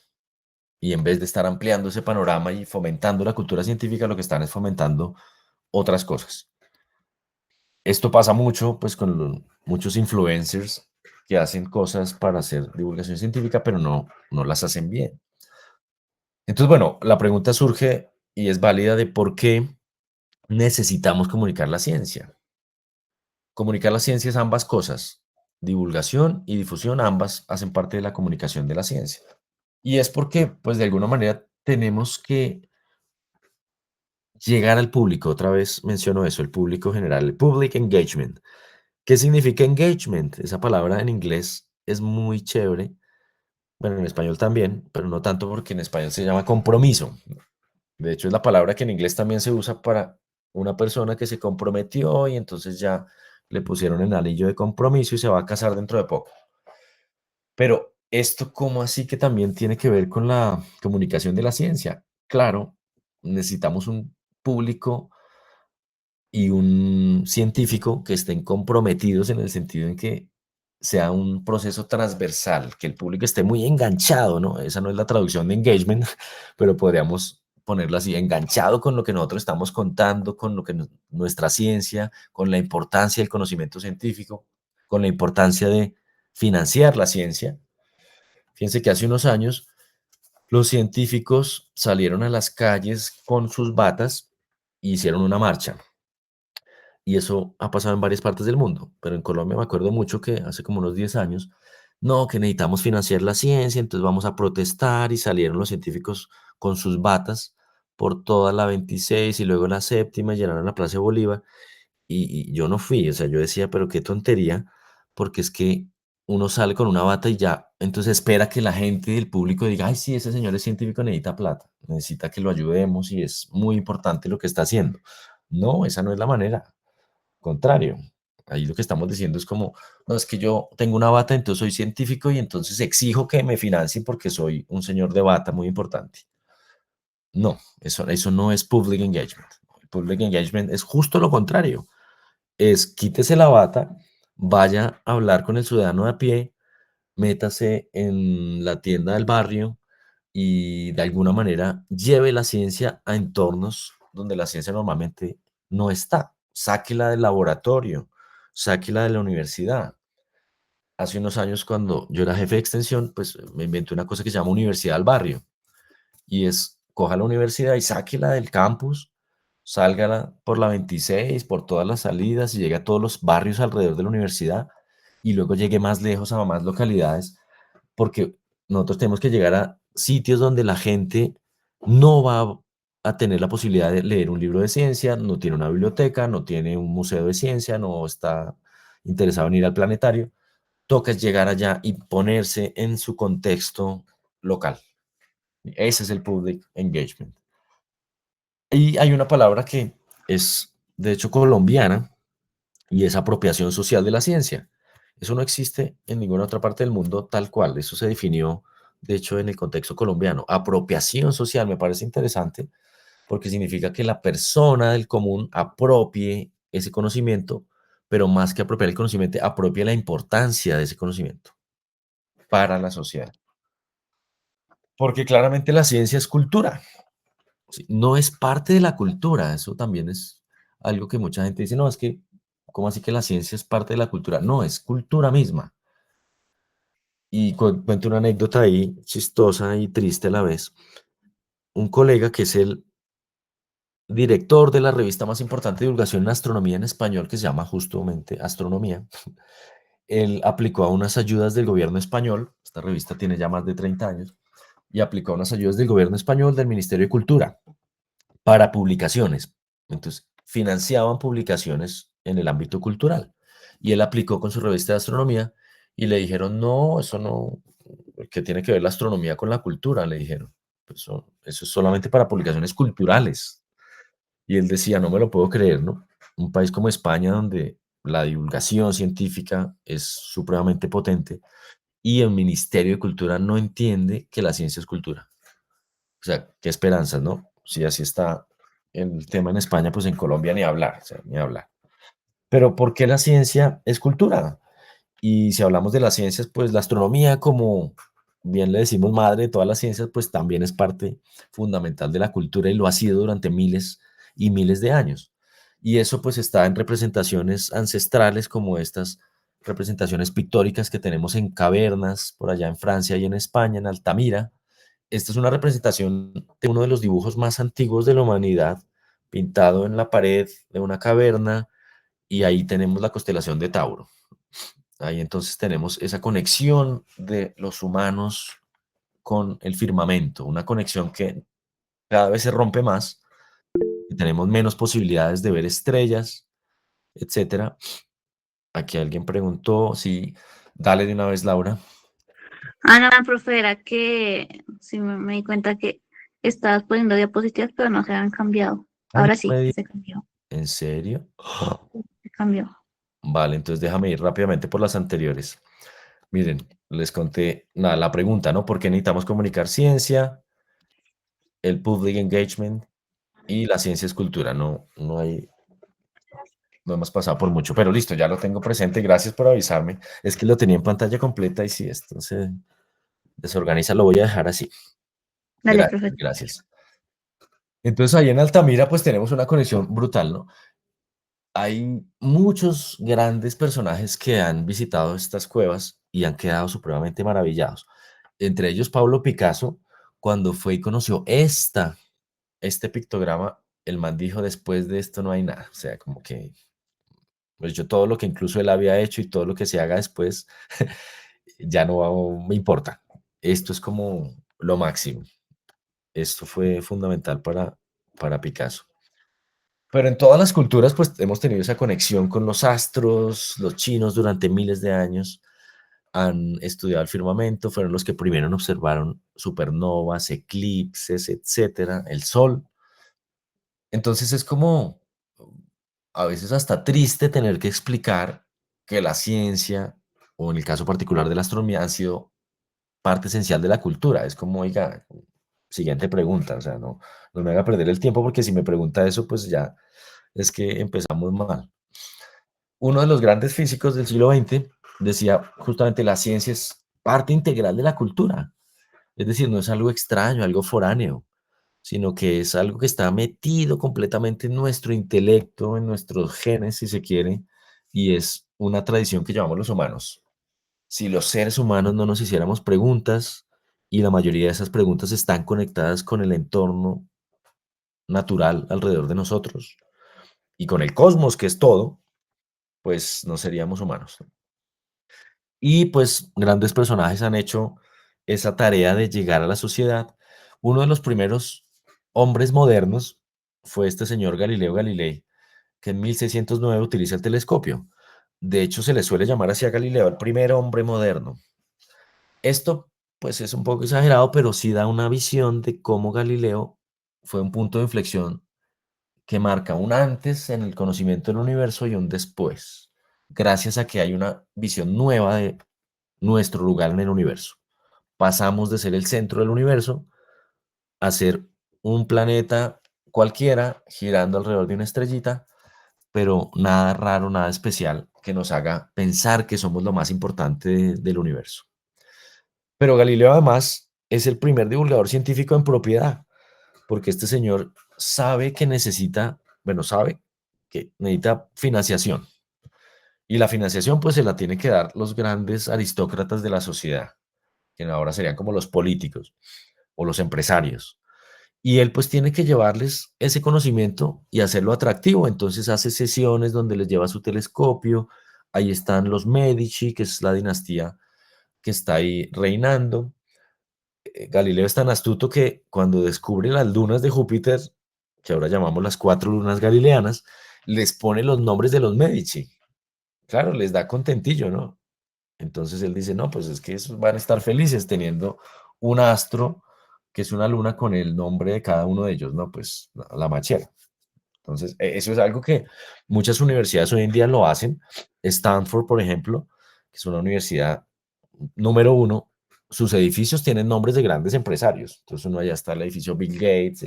Y en vez de estar ampliando ese panorama y fomentando la cultura científica, lo que están es fomentando otras cosas. Esto pasa mucho, pues, con muchos influencers que hacen cosas para hacer divulgación científica, pero no las hacen bien. Entonces, bueno, la pregunta surge y es válida de por qué necesitamos comunicar la ciencia. Comunicar la ciencia es ambas cosas. Divulgación y difusión, ambas hacen parte de la comunicación de la ciencia. Y es porque, pues de alguna manera, tenemos que llegar al público. Otra vez menciono eso, el público general, el public engagement. ¿Qué significa engagement? Esa palabra en inglés es muy chévere. Bueno, en español también, pero no tanto porque en español se llama compromiso. De hecho, es la palabra que en inglés también se usa para una persona que se comprometió y entonces ya le pusieron el anillo de compromiso y se va a casar dentro de poco. Pero esto, ¿cómo así que también tiene que ver con la comunicación de la ciencia? Claro, necesitamos un público y un científico que estén comprometidos en el sentido en que sea un proceso transversal, que el público esté muy enganchado, ¿no? Esa no es la traducción de engagement, pero podríamos ponerlo así, enganchado con lo que nosotros estamos contando, con lo que nuestra ciencia, con la importancia del conocimiento científico, con la importancia de financiar la ciencia. Fíjense que hace unos años los científicos salieron a las calles con sus batas e hicieron una marcha. Y eso ha pasado en varias partes del mundo, pero en Colombia me acuerdo mucho que hace como unos 10 años no, que necesitamos financiar la ciencia, entonces vamos a protestar y salieron los científicos con sus batas por toda la 26 y luego la séptima y llenaron la Plaza de Bolívar y yo no fui, o sea, yo decía, pero qué tontería, porque es que uno sale con una bata y ya, entonces espera que la gente del público diga, ay, sí, ese señor es científico, necesita plata, necesita que lo ayudemos y es muy importante lo que está haciendo. No, esa no es la manera. Contrario, ahí lo que estamos diciendo es como, no, es que yo tengo una bata, entonces soy científico y entonces exijo que me financien porque soy un señor de bata muy importante. No, eso no es public engagement. El public engagement es justo lo contrario. Es quítese la bata, vaya a hablar con el ciudadano de a pie, métase en la tienda del barrio y de alguna manera lleve la ciencia a entornos donde la ciencia normalmente no está. Sáquela del laboratorio, sáquela de la universidad. Hace unos años, cuando yo era jefe de extensión, pues me inventé una cosa que se llama Universidad al Barrio y es coja la universidad y sáquela del campus, sálgala por la 26, por todas las salidas y llegue a todos los barrios alrededor de la universidad y luego llegue más lejos a más localidades porque nosotros tenemos que llegar a sitios donde la gente no va a tener la posibilidad de leer un libro de ciencia, no tiene una biblioteca, no tiene un museo de ciencia, no está interesado en ir al planetario. Toca es llegar allá y ponerse en su contexto local. Ese es el public engagement. Y hay una palabra que es, de hecho, colombiana y es apropiación social de la ciencia. Eso no existe en ninguna otra parte del mundo tal cual. Eso se definió, de hecho, en el contexto colombiano. Apropiación social me parece interesante porque significa que la persona del común apropie ese conocimiento, pero más que apropiar el conocimiento, apropie la importancia de ese conocimiento para la sociedad. Porque claramente la ciencia es cultura, ¿sí? No es parte de la cultura. Eso también es algo que mucha gente dice, no, es que, ¿cómo así que la ciencia es parte de la cultura? No, es cultura misma. Y cuento una anécdota ahí chistosa y triste a la vez. Un colega que es el director de la revista más importante de divulgación en astronomía en español, que se llama justamente Astronomía, él aplicó a unas ayudas del gobierno español, esta revista tiene ya más de 30 años, y aplicó a unas ayudas del gobierno español del Ministerio de Cultura para publicaciones. Entonces, financiaban publicaciones en el ámbito cultural. Y él aplicó con su revista de astronomía y le dijeron, no, eso no, ¿qué tiene que ver la astronomía con la cultura? Le dijeron, eso es solamente para publicaciones culturales. Y él decía, no me lo puedo creer, ¿no? Un país como España, donde la divulgación científica es supremamente potente y el Ministerio de Cultura no entiende que la ciencia es cultura. O sea, qué esperanzas, ¿no? Si así está el tema en España, pues en Colombia ni hablar, o sea, ni hablar. Pero ¿por qué la ciencia es cultura? Y si hablamos de las ciencias, pues la astronomía, como bien le decimos madre de todas las ciencias, pues también es parte fundamental de la cultura y lo ha sido durante miles y miles de años. Y eso pues está en representaciones ancestrales como estas representaciones pictóricas que tenemos en cavernas, por allá en Francia y en España, en Altamira. Esta es una representación de uno de los dibujos más antiguos de la humanidad, pintado en la pared de una caverna, y ahí tenemos la constelación de Tauro. Ahí entonces tenemos esa conexión de los humanos con el firmamento, una conexión que cada vez se rompe más, y tenemos menos posibilidades de ver estrellas, etcétera. Aquí alguien preguntó, sí, dale de una vez, Laura. Ah, no, profe, era que sí me di cuenta que estabas poniendo diapositivas, pero no se habían cambiado. Ay, no Ahora me sí, di- se cambió, ¿En serio? se cambió. Vale, entonces déjame ir rápidamente por las anteriores. Miren, les conté, nada, la pregunta, ¿no? ¿Por qué necesitamos comunicar ciencia, el public engagement y la ciencia es cultura? No, no hemos pasado por mucho, pero listo, ya lo tengo presente. Gracias por avisarme. Es que lo tenía en pantalla completa y si esto se desorganiza, lo voy a dejar así. Dale, Gracias, profe. gracias. Entonces ahí en Altamira pues tenemos una conexión brutal, ¿no? Hay muchos grandes personajes que han visitado estas cuevas y han quedado supremamente maravillados. Entre ellos Pablo Picasso, cuando fue y conoció este pictograma, el man dijo, después de esto no hay nada. O sea, como que, pues yo todo lo que incluso él había hecho y todo lo que se haga después, ya no me importa. Esto es como lo máximo. Esto fue fundamental para Picasso. Pero en todas las culturas, pues hemos tenido esa conexión con los astros. Los chinos durante miles de años han estudiado el firmamento, fueron los que primero observaron supernovas, eclipses, etcétera, el sol. Entonces es como a veces hasta triste tener que explicar que la ciencia, o en el caso particular de la astronomía, han sido parte esencial de la cultura. Es como, oiga, siguiente pregunta, o sea, no me haga perder el tiempo porque si me pregunta eso, pues ya es que empezamos mal. Uno de los grandes físicos del siglo XX decía justamente la ciencia es parte integral de la cultura. Es decir, no es algo extraño, algo foráneo, sino que es algo que está metido completamente en nuestro intelecto, en nuestros genes, si se quiere, y es una tradición que llevamos los humanos. Si los seres humanos no nos hiciéramos preguntas, y la mayoría de esas preguntas están conectadas con el entorno natural alrededor de nosotros y con el cosmos, que es todo, pues no seríamos humanos. Y pues grandes personajes han hecho esa tarea de llegar a la sociedad. Uno de los primeros hombres modernos fue este señor Galileo Galilei, que en 1609 utiliza el telescopio. De hecho, se le suele llamar así a Galileo el primer hombre moderno. Esto, pues, es un poco exagerado, pero sí da una visión de cómo Galileo fue un punto de inflexión que marca un antes en el conocimiento del universo y un después, gracias a que hay una visión nueva de nuestro lugar en el universo. Pasamos de ser el centro del universo a ser un planeta cualquiera girando alrededor de una estrellita, pero nada raro, nada especial que nos haga pensar que somos lo más importante del universo. Pero Galileo además es el primer divulgador científico en propiedad, porque este señor sabe que necesita, bueno, sabe que necesita financiación. Y la financiación pues se la tiene que dar los grandes aristócratas de la sociedad, que ahora serían como los políticos o los empresarios. Y él pues tiene que llevarles ese conocimiento y hacerlo atractivo. Entonces hace sesiones donde les lleva su telescopio. Ahí están los Medici, que es la dinastía que está ahí reinando. Galileo es tan astuto que cuando descubre las lunas de Júpiter, que ahora llamamos las cuatro lunas galileanas, les pone los nombres de los Medici. Claro, les da contentillo, ¿no? Entonces él dice, no, pues es que esos van a estar felices teniendo un astro que es una luna con el nombre de cada uno de ellos, ¿no? Pues la machera. Entonces, eso es algo que muchas universidades hoy en día lo hacen. Stanford, por ejemplo, que es una universidad número uno, sus edificios tienen nombres de grandes empresarios. Entonces uno allá está el edificio Bill Gates.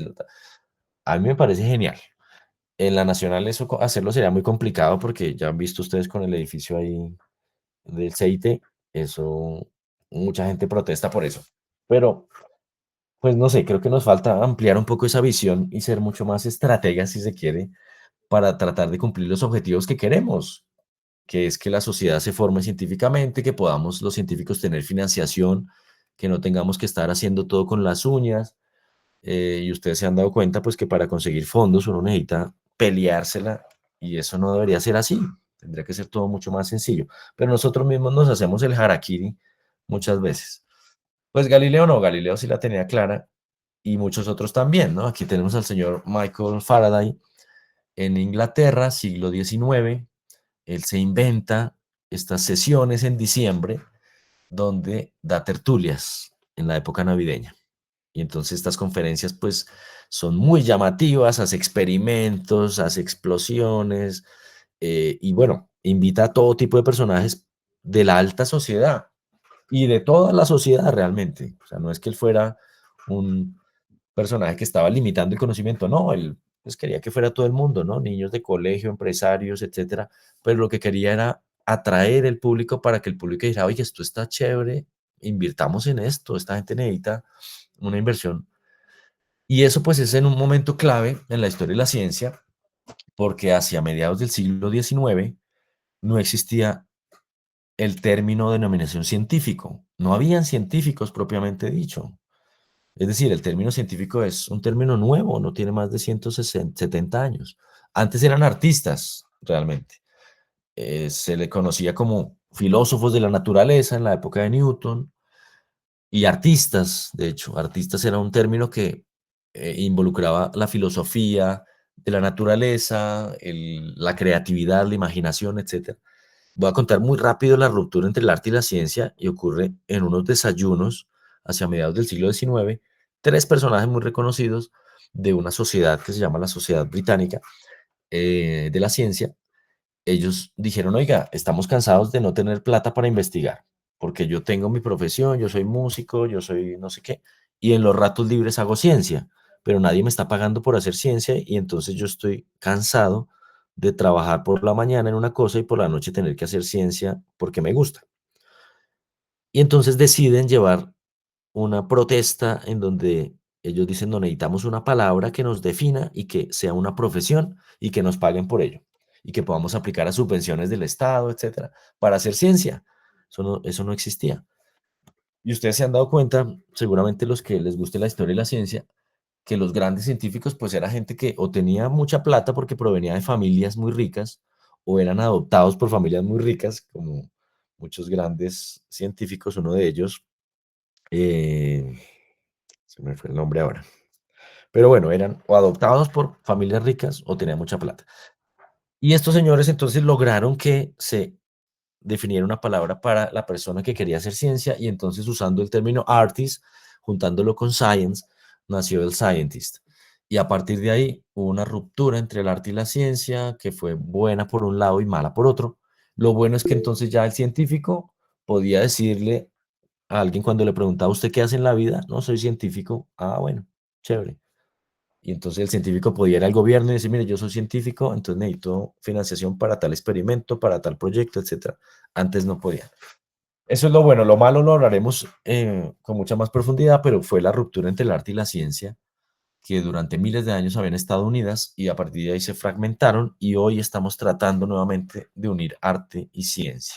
A mí me parece genial. En la nacional eso hacerlo sería muy complicado porque ya han visto ustedes con el edificio ahí del CIT, eso, mucha gente protesta por eso. Pero, pues no sé, creo que nos falta ampliar un poco esa visión y ser mucho más estrategas, si se quiere, para tratar de cumplir los objetivos que queremos, que es que la sociedad se forme científicamente, que podamos los científicos tener financiación, que no tengamos que estar haciendo todo con las uñas. Y ustedes se han dado cuenta, pues, que para conseguir fondos uno necesita peleársela y eso no debería ser así. Tendría que ser todo mucho más sencillo. Pero nosotros mismos nos hacemos el harakiri muchas veces. Pues Galileo no, Galileo sí la tenía clara y muchos otros también, ¿no? Aquí tenemos al señor Michael Faraday en Inglaterra, siglo XIX. Él se inventa estas sesiones en diciembre donde da tertulias en la época navideña. Y entonces estas conferencias pues son muy llamativas, hace experimentos, hace explosiones y bueno, invita a todo tipo de personajes de la alta sociedad y de toda la sociedad realmente. O sea, no es que él fuera un personaje que estaba limitando el conocimiento, no, él pues quería que fuera todo el mundo, ¿no? Niños de colegio, empresarios, etcétera, pero lo que quería era atraer el público para que el público dijera, oye, esto está chévere, invirtamos en esto, esta gente necesita una inversión. Y eso pues es en un momento clave en la historia de la ciencia, porque hacia mediados del siglo XIX no existía el término denominación científico, no habían científicos propiamente dicho. Es decir, el término científico es un término nuevo, no tiene más de 170 años. Antes eran artistas, realmente. Se le conocía como filósofos de la naturaleza en la época de Newton y artistas, de hecho, artistas era un término que involucraba la filosofía de la naturaleza, la creatividad, la imaginación, etcétera. Voy a contar muy rápido la ruptura entre el arte y la ciencia y ocurre en unos desayunos hacia mediados del siglo XIX. Tres personajes muy reconocidos de una sociedad que se llama la Sociedad Británica de la Ciencia. Ellos dijeron, oiga, estamos cansados de no tener plata para investigar, porque yo tengo mi profesión, yo soy músico, yo soy no sé qué, y en los ratos libres hago ciencia, pero nadie me está pagando por hacer ciencia y entonces yo estoy cansado de trabajar por la mañana en una cosa y por la noche tener que hacer ciencia porque me gusta. Y entonces deciden llevar una protesta en donde ellos dicen, no necesitamos una palabra que nos defina y que sea una profesión y que nos paguen por ello y que podamos aplicar a subvenciones del Estado, etcétera, para hacer ciencia. Eso no existía. Y ustedes se han dado cuenta, seguramente los que les guste la historia y la ciencia, que los grandes científicos pues era gente que o tenía mucha plata porque provenía de familias muy ricas o eran adoptados por familias muy ricas, como muchos grandes científicos, uno de ellos, eh, se me fue el nombre ahora. Pero bueno, eran o adoptados por familias ricas o tenían mucha plata. Y estos señores entonces lograron que se definiera una palabra para la persona que quería hacer ciencia y entonces usando el término artist, juntándolo con science, nació el scientist. Y a partir de ahí hubo una ruptura entre el arte y la ciencia que fue buena por un lado y mala por otro. Lo bueno es que entonces ya el científico podía decirle a alguien cuando le preguntaba, ¿usted qué hace en la vida? No, soy científico. Ah, bueno, chévere. Y entonces el científico podía ir al gobierno y decir, mire, yo soy científico, entonces necesito financiación para tal experimento, para tal proyecto, etcétera. Antes no podía. Eso es lo bueno. Lo malo lo hablaremos con mucha más profundidad, pero fue la ruptura entre el arte y la ciencia, que durante miles de años habían estado unidas y a partir de ahí se fragmentaron y hoy estamos tratando nuevamente de unir arte y ciencia.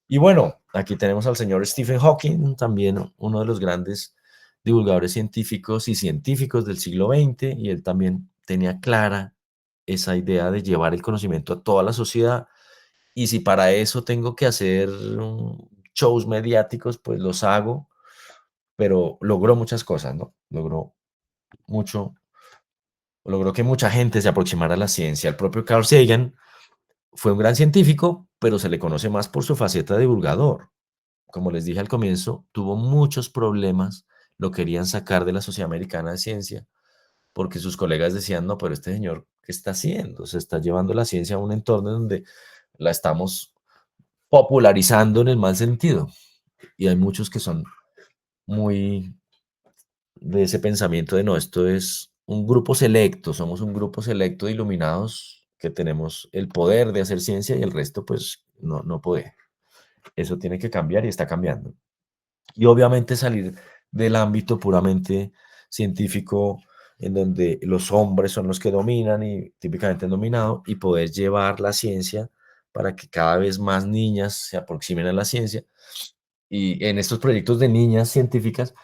Y bueno, aquí tenemos al señor Stephen Hawking, también uno de los grandes divulgadores científicos y científicos del siglo XX, y él también tenía clara esa idea de llevar el conocimiento a toda la sociedad. Y si para eso tengo que hacer shows mediáticos, pues los hago, pero logró muchas cosas, ¿no? Mucho, logró que mucha gente se aproximara a la ciencia. El propio Carl Sagan fue un gran científico, pero se le conoce más por su faceta de divulgador. Como les dije al comienzo, tuvo muchos problemas, lo querían sacar de la Sociedad Americana de Ciencia, porque sus colegas decían, no, pero este señor, ¿qué está haciendo? Se está llevando la ciencia a un entorno donde la estamos popularizando en el mal sentido. Y hay muchos que son muy de ese pensamiento de, no, esto es un grupo selecto, somos un grupo selecto de iluminados que tenemos el poder de hacer ciencia y el resto pues no puede. Eso tiene que cambiar y está cambiando. Y obviamente salir del ámbito puramente científico, en donde los hombres son los que dominan y típicamente han dominado, y poder llevar la ciencia para que cada vez más niñas se aproximen a la ciencia. Y en estos proyectos de niñas científicas,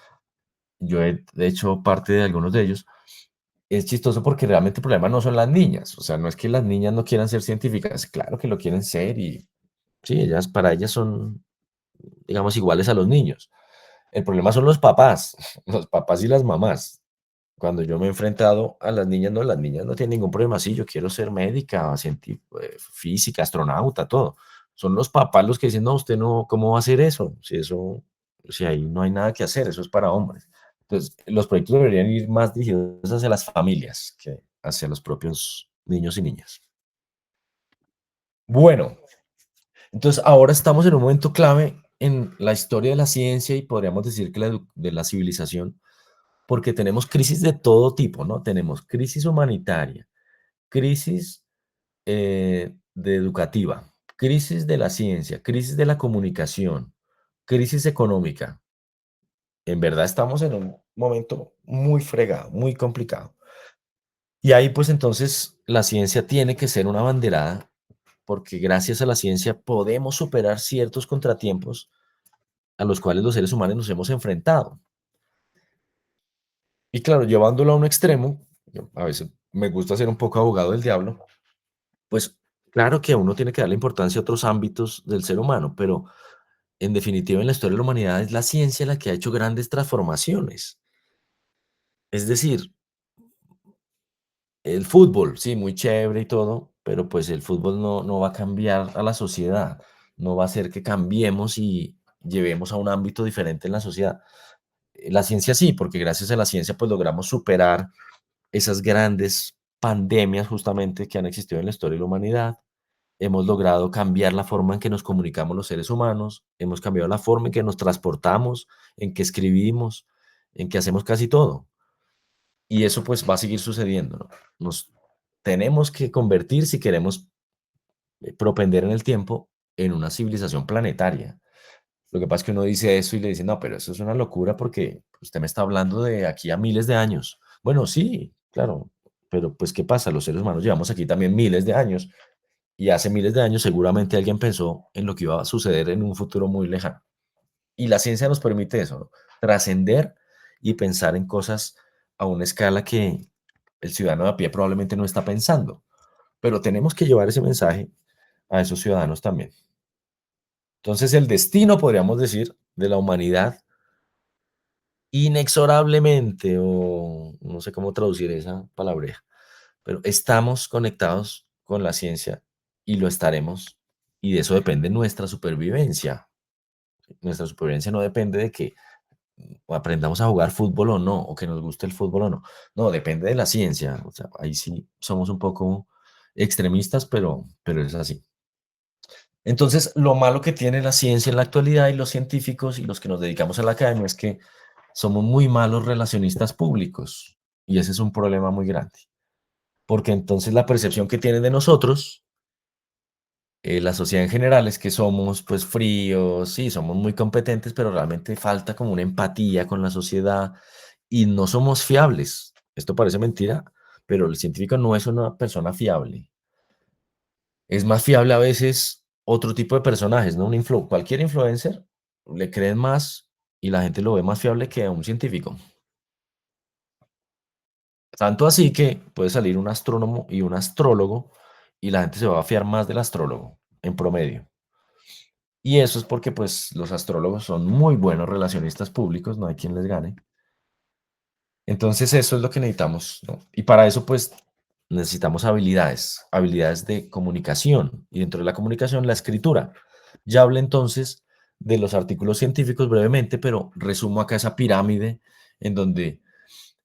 yo he hecho parte de algunos de ellos. Es chistoso porque realmente el problema no son las niñas, o sea, no es que las niñas no quieran ser científicas, claro que lo quieren ser y sí, para ellas son, digamos, iguales a los niños. El problema son los papás, los papás y las mamás. Cuando yo me he enfrentado a las niñas no tienen ningún problema. Sí, yo quiero ser médica, física, astronauta, todo. Son los papás los que dicen, no, usted no, ¿cómo va a hacer eso? Si ahí no hay nada que hacer, eso es para hombres. Entonces, los proyectos deberían ir más dirigidos hacia las familias que hacia los propios niños y niñas. Bueno, entonces ahora estamos en un momento clave en la historia de la ciencia y podríamos decir que de la civilización, porque tenemos crisis de todo tipo, ¿no? Tenemos crisis humanitaria, crisis de educativa, crisis de la ciencia, crisis de la comunicación, crisis económica. En verdad estamos en un momento muy fregado, muy complicado. Y ahí pues entonces la ciencia tiene que ser una banderada porque gracias a la ciencia podemos superar ciertos contratiempos a los cuales los seres humanos nos hemos enfrentado. Y claro, llevándolo a un extremo, yo a veces me gusta ser un poco abogado del diablo, pues Claro que uno tiene que darle importancia a otros ámbitos del ser humano, pero en definitiva en la historia de la humanidad es la ciencia la que ha hecho grandes transformaciones. Es decir, el fútbol, sí, muy chévere y todo, pero pues el fútbol no va a cambiar a la sociedad, no va a hacer que cambiemos y llevemos a un ámbito diferente en la sociedad. La ciencia sí, porque gracias a la ciencia pues logramos superar esas grandes pandemias justamente que han existido en la historia de la humanidad. Hemos logrado cambiar la forma en que nos comunicamos los seres humanos, hemos cambiado la forma en que nos transportamos, en que escribimos, en que hacemos casi todo. Y eso pues va a seguir sucediendo, ¿no? Nos tenemos que convertir, si queremos propender en el tiempo, en una civilización planetaria. Lo que pasa es que uno dice eso y le dice, no, pero eso es una locura porque usted me está hablando de aquí a miles de años. Bueno, sí, claro, pero pues ¿qué pasa? Los seres humanos llevamos aquí también miles de años y hace miles de años seguramente alguien pensó en lo que iba a suceder en un futuro muy lejano. Y la ciencia nos permite eso, ¿no? Trascender y pensar en cosas a una escala que el ciudadano de a pie probablemente no está pensando, pero tenemos que llevar ese mensaje a esos ciudadanos también. Entonces, el destino, podríamos decir, de la humanidad, inexorablemente, o no sé cómo traducir esa palabreja, pero estamos conectados con la ciencia y lo estaremos, y de eso depende nuestra supervivencia. Nuestra supervivencia no depende de que aprendamos a jugar fútbol o no, o que nos guste el fútbol o no. No, depende de la ciencia. O sea, ahí sí somos un poco extremistas, pero es así. Entonces, lo malo que tiene la ciencia en la actualidad y los científicos y los que nos dedicamos a la academia es que somos muy malos relacionistas públicos y ese es un problema muy grande, porque entonces la percepción que tienen de nosotros, la sociedad en general, es que somos pues fríos, sí, somos muy competentes, pero realmente falta como una empatía con la sociedad y no somos fiables. Esto parece mentira, pero el científico no es una persona fiable. Es más fiable a veces otro tipo de personajes, ¿no? Cualquier influencer le creen más y la gente lo ve más fiable que a un científico. Tanto así que puede salir un astrónomo y un astrólogo y la gente se va a fiar más del astrólogo en promedio. Y eso es porque pues los astrólogos son muy buenos relacionistas públicos, no hay quien les gane. Entonces eso es lo que necesitamos, ¿no? Y para eso pues necesitamos habilidades, habilidades de comunicación y dentro de la comunicación la escritura. Ya hablé entonces de los artículos científicos brevemente, pero resumo acá esa pirámide en donde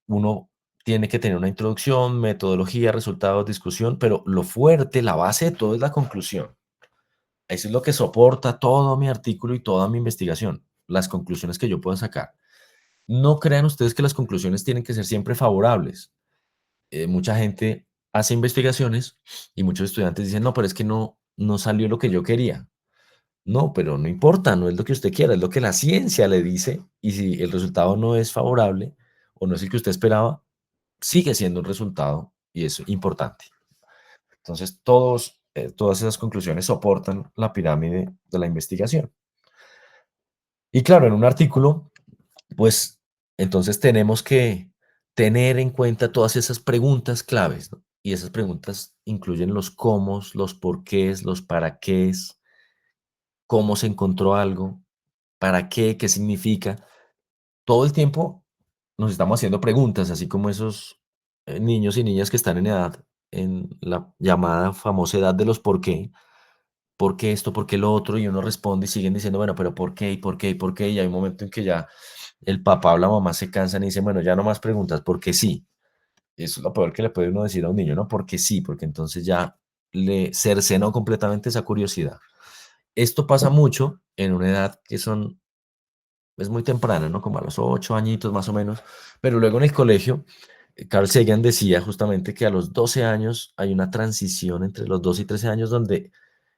uno tiene que tener una introducción, metodología, resultados, discusión, pero lo fuerte, la base de todo es la conclusión. Eso es lo que soporta todo mi artículo y toda mi investigación, las conclusiones que yo pueda sacar. No crean ustedes que las conclusiones tienen que ser siempre favorables. Mucha gente hace investigaciones y muchos estudiantes dicen, no, pero es que no salió lo que yo quería. No, pero no importa, no es lo que usted quiera, es lo que la ciencia le dice y si el resultado no es favorable o no es el que usted esperaba, sigue siendo un resultado y es importante. Entonces, todas esas conclusiones soportan la pirámide de la investigación. Y claro, en un artículo, pues entonces tenemos que tener en cuenta todas esas preguntas claves, ¿no? Y esas preguntas incluyen los cómo, los porqués, los para qué, cómo se encontró algo, para qué, qué significa. Todo el tiempo nos estamos haciendo preguntas, así como esos niños y niñas que están en la llamada famosa edad de los por qué esto, por qué lo otro, y uno responde y siguen diciendo, bueno, pero ¿por qué? ¿Y por qué? ¿Y por qué? Y hay un momento en que ya el papá o la mamá se cansan y dicen, bueno, ya no más preguntas, porque sí. Eso es lo peor que le puede uno decir a un niño, ¿no? Porque sí, porque entonces ya le cercenó completamente esa curiosidad. Esto pasa mucho en una edad que es muy temprana, ¿no? Como a los 8 añitos más o menos, pero luego en el colegio, Carl Sagan decía justamente que a los 12 años hay una transición entre los 2 y 13 años donde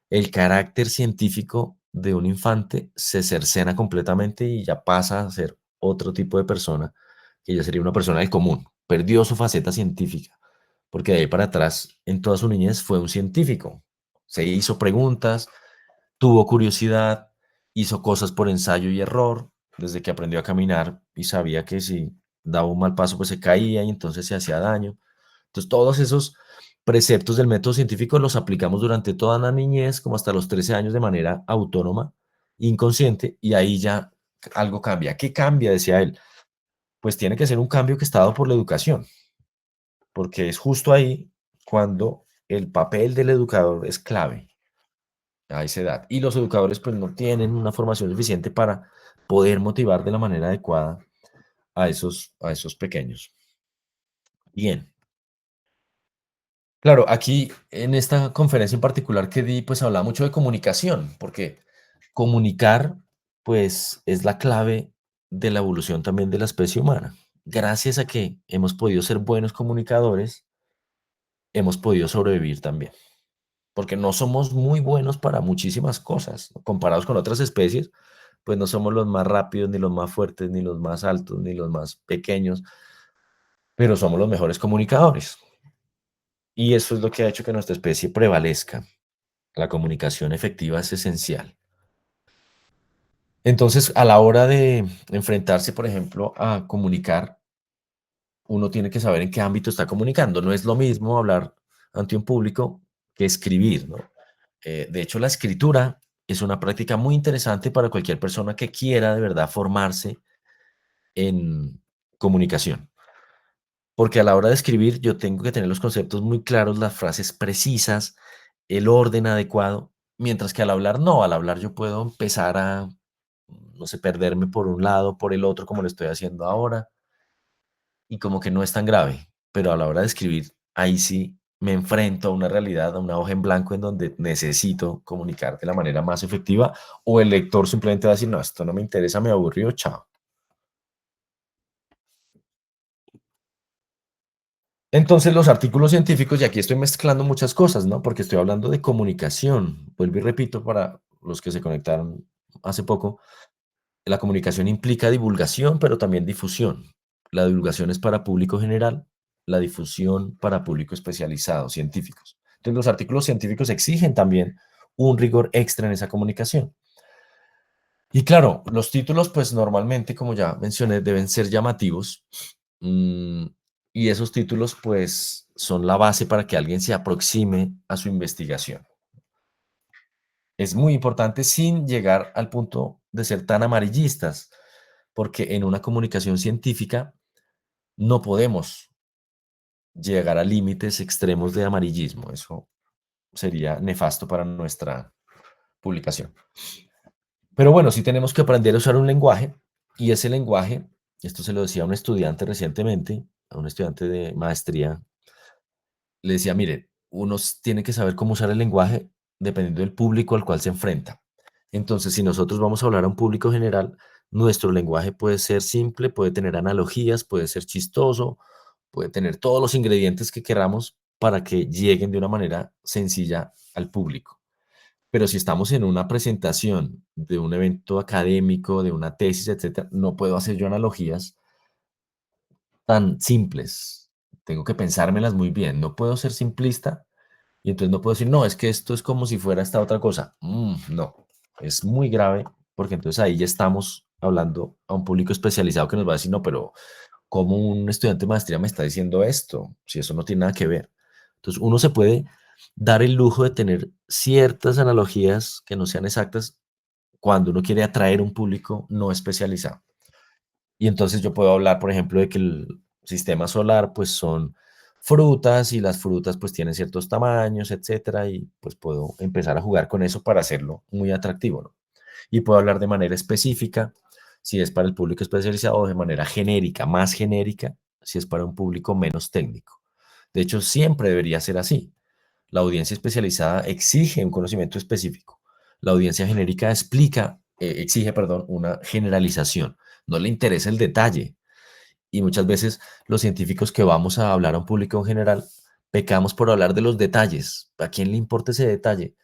el carácter científico de un infante se cercena completamente y ya pasa a ser otro tipo de persona, que ya sería una persona del común. Perdió su faceta científica, porque de ahí para atrás, en toda su niñez, fue un científico. Se hizo preguntas, tuvo curiosidad, hizo cosas por ensayo y error, desde que aprendió a caminar y sabía que si daba un mal paso, pues se caía y entonces se hacía daño. Entonces, todos esos preceptos del método científico los aplicamos durante toda la niñez, como hasta los 13 años de manera autónoma, inconsciente, y ahí ya algo cambia. ¿Qué cambia? Decía él. Pues tiene que ser un cambio que está dado por la educación, porque es justo ahí cuando el papel del educador es clave a esa edad. Y los educadores pues no tienen una formación suficiente para poder motivar de la manera adecuada a esos pequeños. Bien. Claro, aquí en esta conferencia en particular que di, pues hablaba mucho de comunicación, porque comunicar, pues, es la clave de la evolución también de la especie humana. Gracias a que hemos podido ser buenos comunicadores, hemos podido sobrevivir también, porque no somos muy buenos para muchísimas cosas, ¿no? Comparados con otras especies, pues no somos los más rápidos, ni los más fuertes, ni los más altos, ni los más pequeños, pero somos los mejores comunicadores. Y eso es lo que ha hecho que nuestra especie prevalezca. La comunicación efectiva es esencial. Entonces, a la hora de enfrentarse, por ejemplo, a comunicar, uno tiene que saber en qué ámbito está comunicando. No es lo mismo hablar ante un público que escribir, ¿no? De hecho, la escritura es una práctica muy interesante para cualquier persona que quiera de verdad formarse en comunicación. Porque a la hora de escribir yo tengo que tener los conceptos muy claros, las frases precisas, el orden adecuado, mientras que al hablar no, al hablar yo puedo empezar a, no sé, perderme por un lado, por el otro, como lo estoy haciendo ahora, y como que no es tan grave, pero a la hora de escribir, ahí sí me enfrento a una realidad, a una hoja en blanco en donde necesito comunicar de la manera más efectiva, o el lector simplemente va a decir, no, esto no me interesa, me aburrió, chao. Entonces, los artículos científicos, y aquí estoy mezclando muchas cosas, ¿no? Porque estoy hablando de comunicación. Vuelvo y repito para los que se conectaron hace poco, la comunicación implica divulgación, pero también difusión. La divulgación es para público general, la difusión para público especializado, científicos. Entonces, los artículos científicos exigen también un rigor extra en esa comunicación. Y claro, los títulos, pues normalmente, como ya mencioné, deben ser llamativos. mm, y esos títulos, pues, son la base para que alguien se aproxime a su investigación. Es muy importante sin llegar al punto de ser tan amarillistas, porque en una comunicación científica no podemos llegar a límites extremos de amarillismo. Eso sería nefasto para nuestra publicación. Pero bueno, sí tenemos que aprender a usar un lenguaje y ese lenguaje, esto se lo decía a un estudiante recientemente, a un estudiante de maestría, le decía, mire, uno tiene que saber cómo usar el lenguaje dependiendo del público al cual se enfrenta. Entonces, si nosotros vamos a hablar a un público general, nuestro lenguaje puede ser simple, puede tener analogías, puede ser chistoso, puede tener todos los ingredientes que queramos para que lleguen de una manera sencilla al público. Pero si estamos en una presentación de un evento académico, de una tesis, etcétera, no puedo hacer yo analogías tan simples. Tengo que pensármelas muy bien. No puedo ser simplista y entonces no puedo decir, no, es que esto es como si fuera esta otra cosa. No, es muy grave porque entonces ahí ya estamos hablando a un público especializado que nos va a decir, no, pero ¿cómo un estudiante de maestría me está diciendo esto? Si eso no tiene nada que ver. Entonces uno se puede dar el lujo de tener ciertas analogías que no sean exactas cuando uno quiere atraer un público no especializado. Y entonces yo puedo hablar, por ejemplo, de que el sistema solar, pues son frutas y las frutas pues tienen ciertos tamaños, etcétera, y pues puedo empezar a jugar con eso para hacerlo muy atractivo, ¿no? Y puedo hablar de manera específica, si es para el público especializado, o de manera genérica, más genérica, si es para un público menos técnico. De hecho, siempre debería ser así. La audiencia especializada exige un conocimiento específico. La audiencia genérica exige, perdón, una generalización. No le interesa el detalle. Y muchas veces los científicos que vamos a hablar a un público en general, pecamos por hablar de los detalles. ¿A quién le importa ese detalle?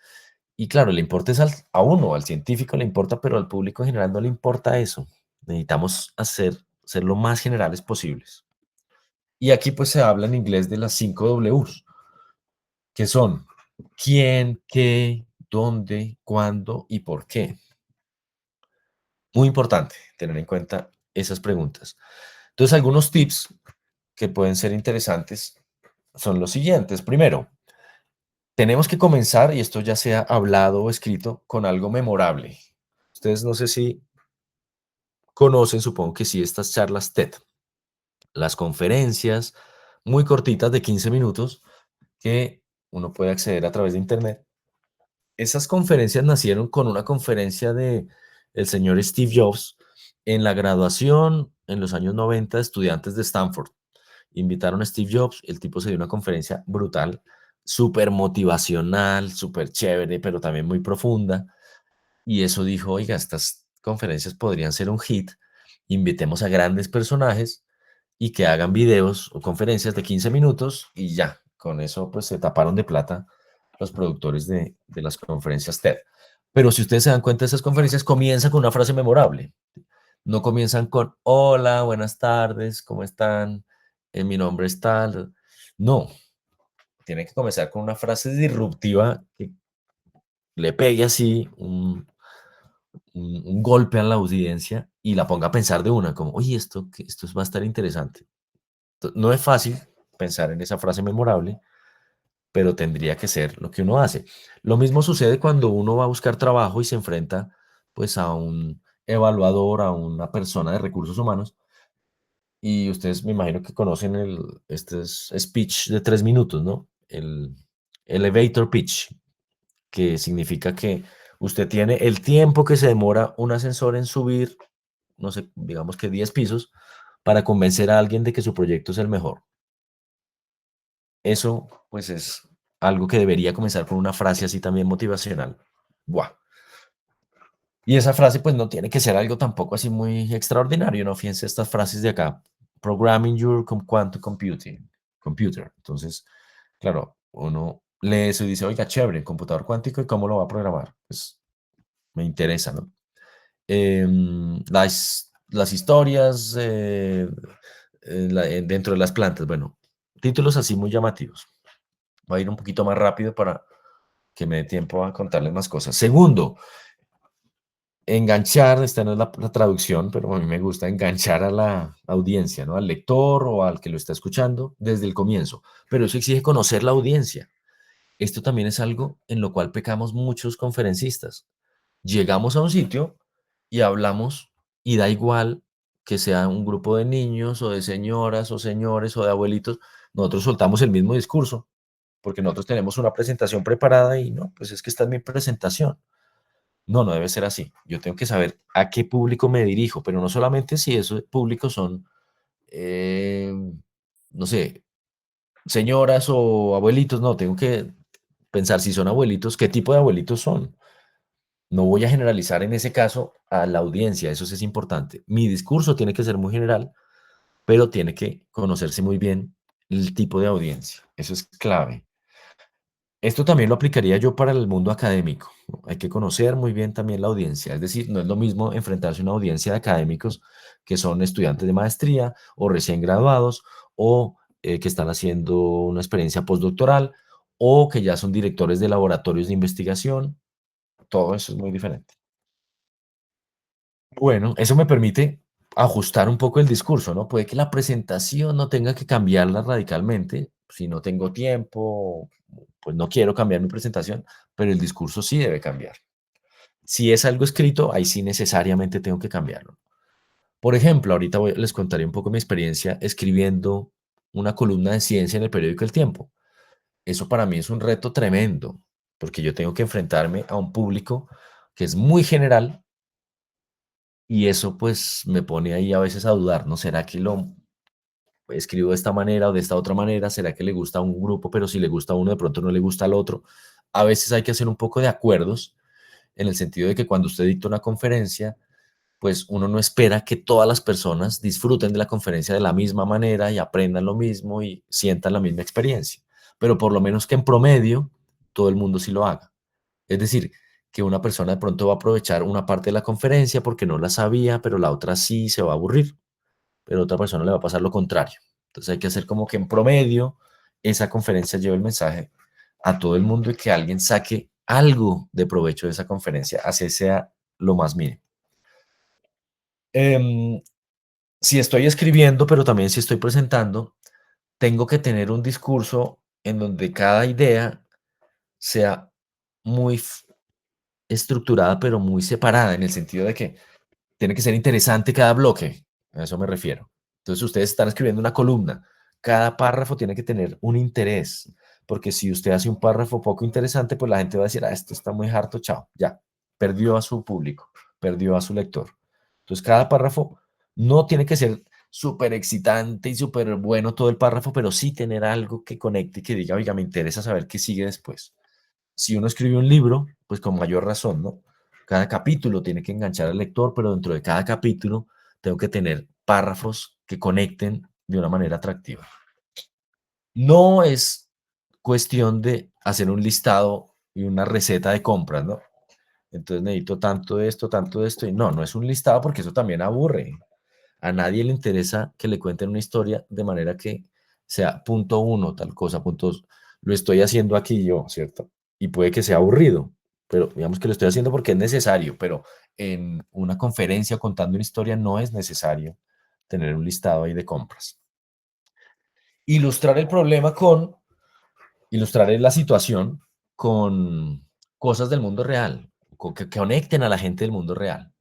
Y claro, le importa es a uno, al científico le importa, pero al público en general no le importa eso. Necesitamos ser lo más generales posibles. Y aquí pues se habla en inglés de las 5 Ws, que son quién, qué, dónde, cuándo y por qué. Muy importante tener en cuenta esas preguntas. Entonces, algunos tips que pueden ser interesantes son los siguientes. Primero, tenemos que comenzar, y esto ya sea hablado o escrito, con algo memorable. Ustedes no sé si conocen, supongo que sí, estas charlas TED, las conferencias muy cortitas de 15 minutos que uno puede acceder a través de Internet. Esas conferencias nacieron con una conferencia de el señor Steve Jobs en la graduación en los años 90 de estudiantes de Stanford. Invitaron a Steve Jobs, el tipo se dio una conferencia brutal, súper motivacional, súper chévere, pero también muy profunda. Y eso dijo, oiga, estas conferencias podrían ser un hit, invitemos a grandes personajes y que hagan videos o conferencias de 15 minutos y ya, con eso pues se taparon de plata los productores de las conferencias TED. Pero si ustedes se dan cuenta, esas conferencias comienzan con una frase memorable. No comienzan con, hola, buenas tardes, ¿cómo están? Mi nombre es tal. No, tiene que comenzar con una frase disruptiva que le pegue así un golpe a la audiencia y la ponga a pensar de una, como, oye, esto va a estar interesante. No es fácil pensar en esa frase memorable, pero tendría que ser lo que uno hace. Lo mismo sucede cuando uno va a buscar trabajo y se enfrenta pues a un evaluador, a una persona de recursos humanos, y ustedes me imagino que conocen este speech de 3 minutos, ¿no? El elevator pitch, que significa que usted tiene el tiempo que se demora un ascensor en subir, no sé, digamos que 10 pisos, para convencer a alguien de que su proyecto es el mejor. Eso, pues, es algo que debería comenzar con una frase así también motivacional. Buah. Y esa frase, pues, no tiene que ser algo tampoco así muy extraordinario, ¿no? Fíjense estas frases de acá: "Programming your quantum computer". Entonces, claro, uno lee eso y dice: "Oiga, chévere, computador cuántico, ¿y cómo lo va a programar?". Pues, me interesa, ¿no? Las historias, dentro de las plantas, bueno, títulos así muy llamativos. Voy a ir un poquito más rápido para que me dé tiempo a contarles más cosas. Segundo, enganchar, esta no es la traducción, pero a mí me gusta enganchar a la audiencia, ¿no? Al lector o al que lo está escuchando desde el comienzo. Pero eso exige conocer la audiencia. Esto también es algo en lo cual pecamos muchos conferencistas. Llegamos a un sitio y hablamos y da igual que sea un grupo de niños o de señoras o señores o de abuelitos, nosotros soltamos el mismo discurso porque nosotros tenemos una presentación preparada y no, pues es que esta es mi presentación. No, no debe ser así. Yo tengo que saber a qué público me dirijo, pero no solamente si esos públicos son, eh, no sé, señoras o abuelitos, no, tengo que pensar si son abuelitos, qué tipo de abuelitos son. No voy a generalizar en ese caso a la audiencia, eso sí es importante. Mi discurso tiene que ser muy general, pero tiene que conocerse muy bien el tipo de audiencia. Eso es clave. Esto también lo aplicaría yo para el mundo académico, ¿no? Hay que conocer muy bien también la audiencia, es decir, no es lo mismo enfrentarse a una audiencia de académicos que son estudiantes de maestría o recién graduados o que están haciendo una experiencia postdoctoral o que ya son directores de laboratorios de investigación. Todo eso es muy diferente. Bueno, eso me permite ajustar un poco el discurso, ¿no? Puede que la presentación no tenga que cambiarla radicalmente. Si no tengo tiempo, pues no quiero cambiar mi presentación, pero el discurso sí debe cambiar. Si es algo escrito, ahí sí necesariamente tengo que cambiarlo. Por ejemplo, ahorita les contaré un poco mi experiencia escribiendo una columna de ciencia en el periódico El Tiempo. Eso para mí es un reto tremendo, porque yo tengo que enfrentarme a un público que es muy general. Y eso, pues, me pone ahí a veces a dudar, ¿no? ¿Será que lo escribo de esta manera o de esta otra manera? ¿Será que le gusta a un grupo, pero si le gusta a uno, de pronto no le gusta al otro? A veces hay que hacer un poco de acuerdos en el sentido de que cuando usted dicta una conferencia, pues uno no espera que todas las personas disfruten de la conferencia de la misma manera y aprendan lo mismo y sientan la misma experiencia, pero por lo menos que en promedio todo el mundo sí lo haga. Es decir, que una persona de pronto va a aprovechar una parte de la conferencia porque no la sabía, pero la otra sí se va a aburrir, pero a otra persona le va a pasar lo contrario. Entonces hay que hacer como que en promedio esa conferencia lleve el mensaje a todo el mundo y que alguien saque algo de provecho de esa conferencia, así sea lo más mínimo. Em, si estoy escribiendo, pero también si estoy presentando, tengo que tener un discurso en donde cada idea sea muy estructurada, pero muy separada, en el sentido de que tiene que ser interesante cada bloque, a eso me refiero. Entonces, ustedes están escribiendo una columna, cada párrafo tiene que tener un interés, porque si usted hace un párrafo poco interesante, pues la gente va a decir, esto está muy harto, chao, ya, perdió a su público, perdió a su lector. Entonces, cada párrafo no tiene que ser súper excitante y súper bueno todo el párrafo, pero sí tener algo que conecte y que diga, oiga, me interesa saber qué sigue después. Si uno escribe un libro, pues con mayor razón, ¿no? Cada capítulo tiene que enganchar al lector, pero dentro de cada capítulo tengo que tener párrafos que conecten de una manera atractiva. No es cuestión de hacer un listado y una receta de compras, ¿no? Entonces necesito tanto de esto, y no, no es un listado porque eso también aburre. A nadie le interesa que le cuenten una historia de manera que sea punto uno, tal cosa, punto dos. Lo estoy haciendo aquí yo, ¿cierto? Y puede que sea aburrido, pero digamos que lo estoy haciendo porque es necesario, pero en una conferencia contando una historia no es necesario tener un listado ahí de compras. Ilustrar el problema con, ilustrar la situación con cosas del mundo real, que conecten a la gente del mundo real.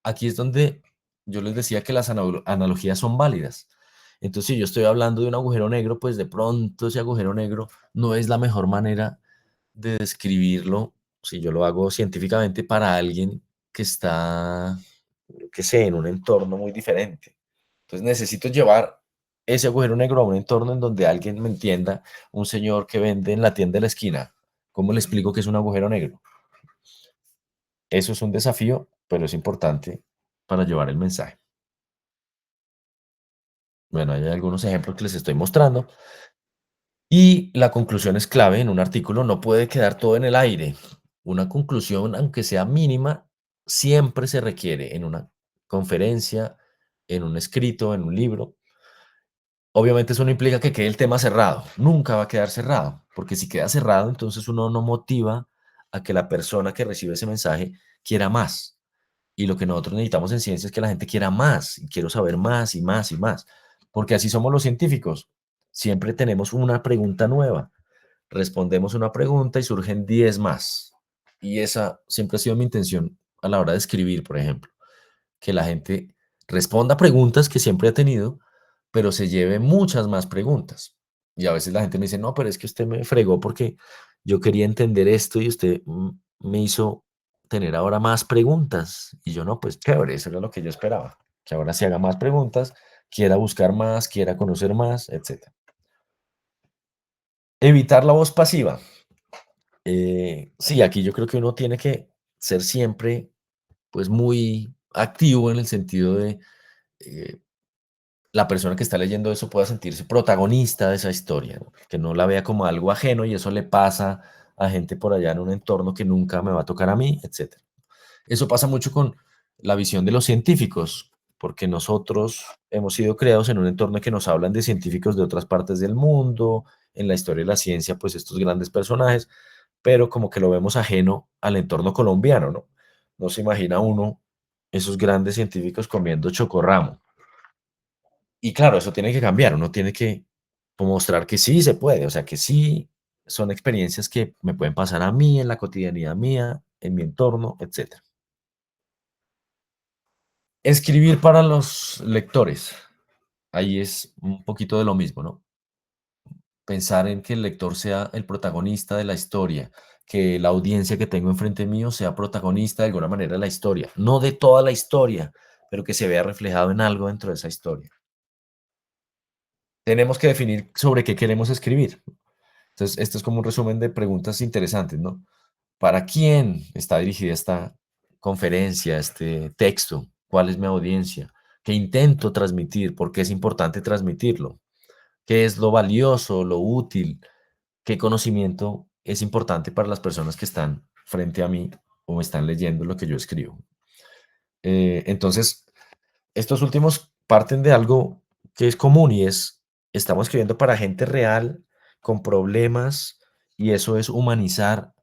Aquí es donde yo les decía que las analogías son válidas. Entonces, si yo estoy hablando de un agujero negro, pues de pronto ese agujero negro no es la mejor manera de describirlo, si yo lo hago científicamente, para alguien que está, yo qué sé, en un entorno muy diferente. Entonces necesito llevar ese agujero negro a un entorno en donde alguien me entienda, un señor que vende en la tienda de la esquina. ¿Cómo le explico que es un agujero negro? Eso es un desafío, pero es importante para llevar el mensaje. Bueno, ahí hay algunos ejemplos que les estoy mostrando. Y la conclusión es clave en un artículo, no puede quedar todo en el aire. Una conclusión, aunque sea mínima, siempre se requiere en una conferencia, en un escrito, en un libro. Obviamente eso no implica que quede el tema cerrado, nunca va a quedar cerrado, porque si queda cerrado, entonces uno no motiva a que la persona que recibe ese mensaje quiera más. Y lo que nosotros necesitamos en ciencia es que la gente quiera más, y quiero saber más y más y más, porque así somos los científicos. Siempre tenemos una pregunta nueva, respondemos una pregunta y surgen 10 más. Y esa siempre ha sido mi intención a la hora de escribir, por ejemplo, que la gente responda preguntas que siempre ha tenido, pero se lleve muchas más preguntas. Y a veces la gente me dice, no, pero es que usted me fregó porque yo quería entender esto y usted me hizo tener ahora más preguntas. Y yo no, pues chévere, eso era lo que yo esperaba, que ahora se haga más preguntas, quiera buscar más, quiera conocer más, etc. Evitar la voz pasiva. Sí, aquí yo creo que uno tiene que ser siempre, pues, muy activo en el sentido de eh, la persona que está leyendo eso pueda sentirse protagonista de esa historia, ¿no? Que no la vea como algo ajeno y eso le pasa a gente por allá en un entorno que nunca me va a tocar a mí, etcétera. Eso pasa mucho con la visión de los científicos, porque nosotros hemos sido creados en un entorno que nos hablan de científicos de otras partes del mundo, en la historia de la ciencia, pues estos grandes personajes, pero como que lo vemos ajeno al entorno colombiano, ¿no? No se imagina uno esos grandes científicos comiendo chocorramo. Y claro, eso tiene que cambiar, uno tiene que mostrar que sí se puede, o sea, que sí son experiencias que me pueden pasar a mí, en la cotidianidad mía, en mi entorno, etcétera. Escribir para los lectores, ahí es un poquito de lo mismo, ¿no? Pensar en que el lector sea el protagonista de la historia, que la audiencia que tengo enfrente mío sea protagonista de alguna manera de la historia, no de toda la historia, pero que se vea reflejado en algo dentro de esa historia. Tenemos que definir sobre qué queremos escribir. Entonces, esto es como un resumen de preguntas interesantes, ¿no? ¿Para quién está dirigida esta conferencia, este texto? ¿Cuál es mi audiencia? ¿Qué intento transmitir? ¿Por qué es importante transmitirlo? ¿Qué es lo valioso, lo útil? ¿Qué conocimiento es importante para las personas que están frente a mí o están leyendo lo que yo escribo? Entonces, estos últimos parten de algo que es común y es, estamos escribiendo para gente real, con problemas, y eso es humanizar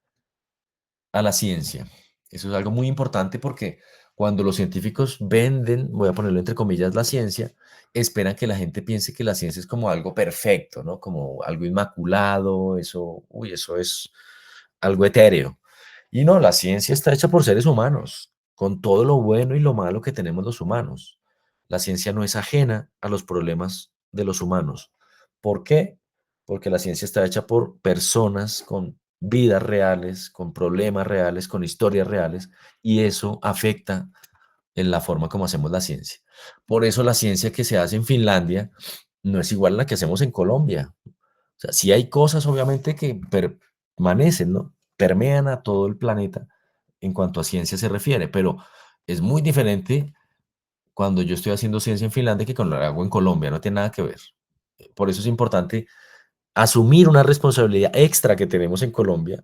a la ciencia. Eso es algo muy importante porque Cuando los científicos venden, voy a ponerlo entre comillas, la ciencia, esperan que la gente piense que la ciencia es como algo perfecto, ¿no? Como algo inmaculado, eso, uy, eso es algo etéreo. Y no, la ciencia está hecha por seres humanos, con todo lo bueno y lo malo que tenemos los humanos. La ciencia no es ajena a los problemas de los humanos. ¿Por qué? Porque la ciencia está hecha por personas con vidas reales, con problemas reales, con historias reales, y eso afecta en la forma como hacemos la ciencia. Por eso la ciencia que se hace en Finlandia no es igual a la que hacemos en Colombia. O sea, sí hay cosas obviamente que permanecen, ¿no? Permean a todo el planeta en cuanto a ciencia se refiere, pero es muy diferente cuando yo estoy haciendo ciencia en Finlandia que cuando lo hago en Colombia, no tiene nada que ver. Por eso es importante asumir una responsabilidad extra que tenemos en Colombia,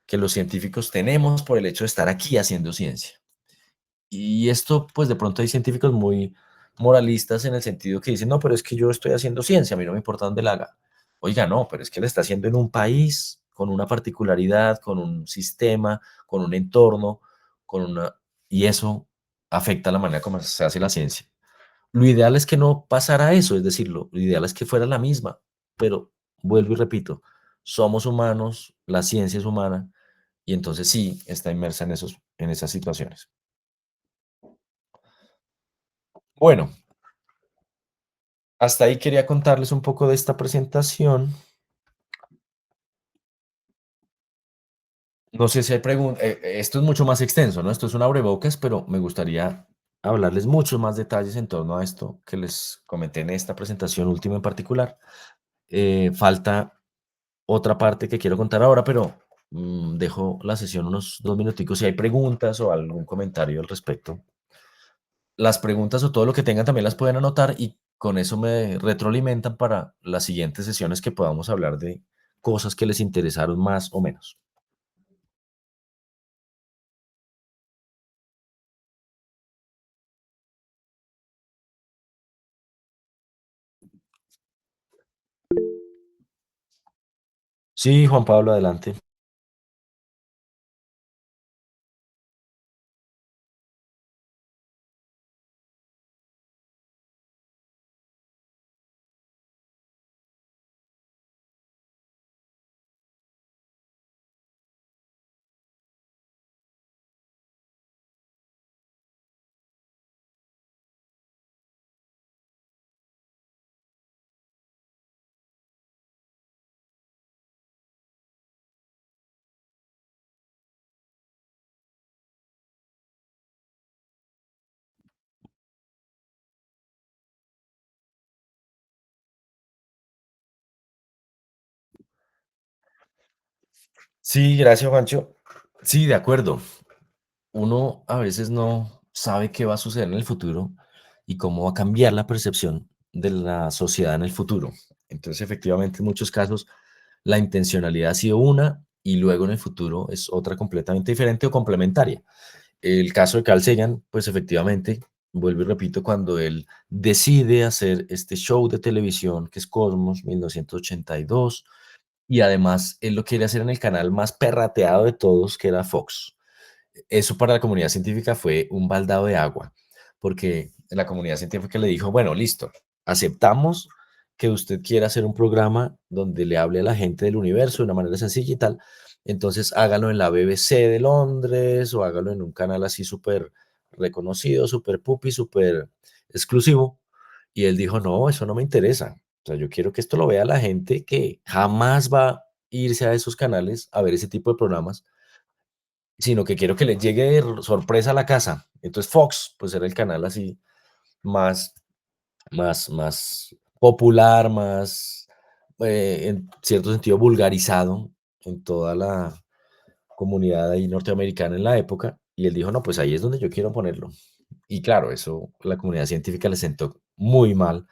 que los científicos tenemos por el hecho de estar aquí haciendo ciencia. Y esto, pues de pronto hay científicos muy moralistas en el sentido que dicen, no, pero es que yo estoy haciendo ciencia, a mí no me importa dónde la haga. Oiga, no, pero es que la está haciendo en un país con una particularidad, con un sistema, con un entorno, con una... Y eso afecta la manera como se hace la ciencia. Lo ideal es que no pasara eso, es decir, lo ideal es que fuera la misma, pero vuelvo y repito, somos humanos, la ciencia es humana, y entonces sí está inmersa en esas situaciones. Bueno, hasta ahí quería contarles un poco de esta presentación. No sé si hay preguntas. Esto es mucho más extenso, ¿no? Esto es un abrebocas, pero me gustaría hablarles muchos más detalles en torno a esto que les comenté en esta presentación última en particular. Falta otra parte que quiero contar ahora, pero dejo la sesión unos 2 minuticos. Si hay preguntas o algún comentario al respecto, las preguntas o todo lo que tengan también las pueden anotar y con eso me retroalimentan para las siguientes sesiones que podamos hablar de cosas que les interesaron más o menos. Sí, Juan Pablo, adelante. Sí, gracias, Juancho. Sí, de acuerdo. Uno a veces no sabe qué va a suceder en el futuro y cómo va a cambiar la percepción de la sociedad en el futuro. Entonces, efectivamente, en muchos casos, la intencionalidad ha sido una y luego en el futuro es otra completamente diferente o complementaria. El caso de Carl Sagan, pues efectivamente, vuelvo y repito, cuando él decide hacer este show de televisión que es Cosmos 1982, y además él lo quiere hacer en el canal más perrateado de todos, que era Fox. Eso para la comunidad científica fue un baldado de agua, porque la comunidad científica le dijo, bueno, listo, aceptamos que usted quiera hacer un programa donde le hable a la gente del universo de una manera sencilla y tal, entonces hágalo en la BBC de Londres o hágalo en un canal así súper reconocido, súper pupi, súper exclusivo. Y él dijo, no, eso no me interesa. O sea, yo quiero que esto lo vea la gente que jamás va a irse a esos canales a ver ese tipo de programas, sino que quiero que les llegue de sorpresa a la casa. Entonces Fox, pues era el canal así más, más popular, más, en cierto sentido, vulgarizado en toda la comunidad ahí norteamericana en la época. Y él dijo, no, pues ahí es donde yo quiero ponerlo. Y claro, eso la comunidad científica le sentó muy mal,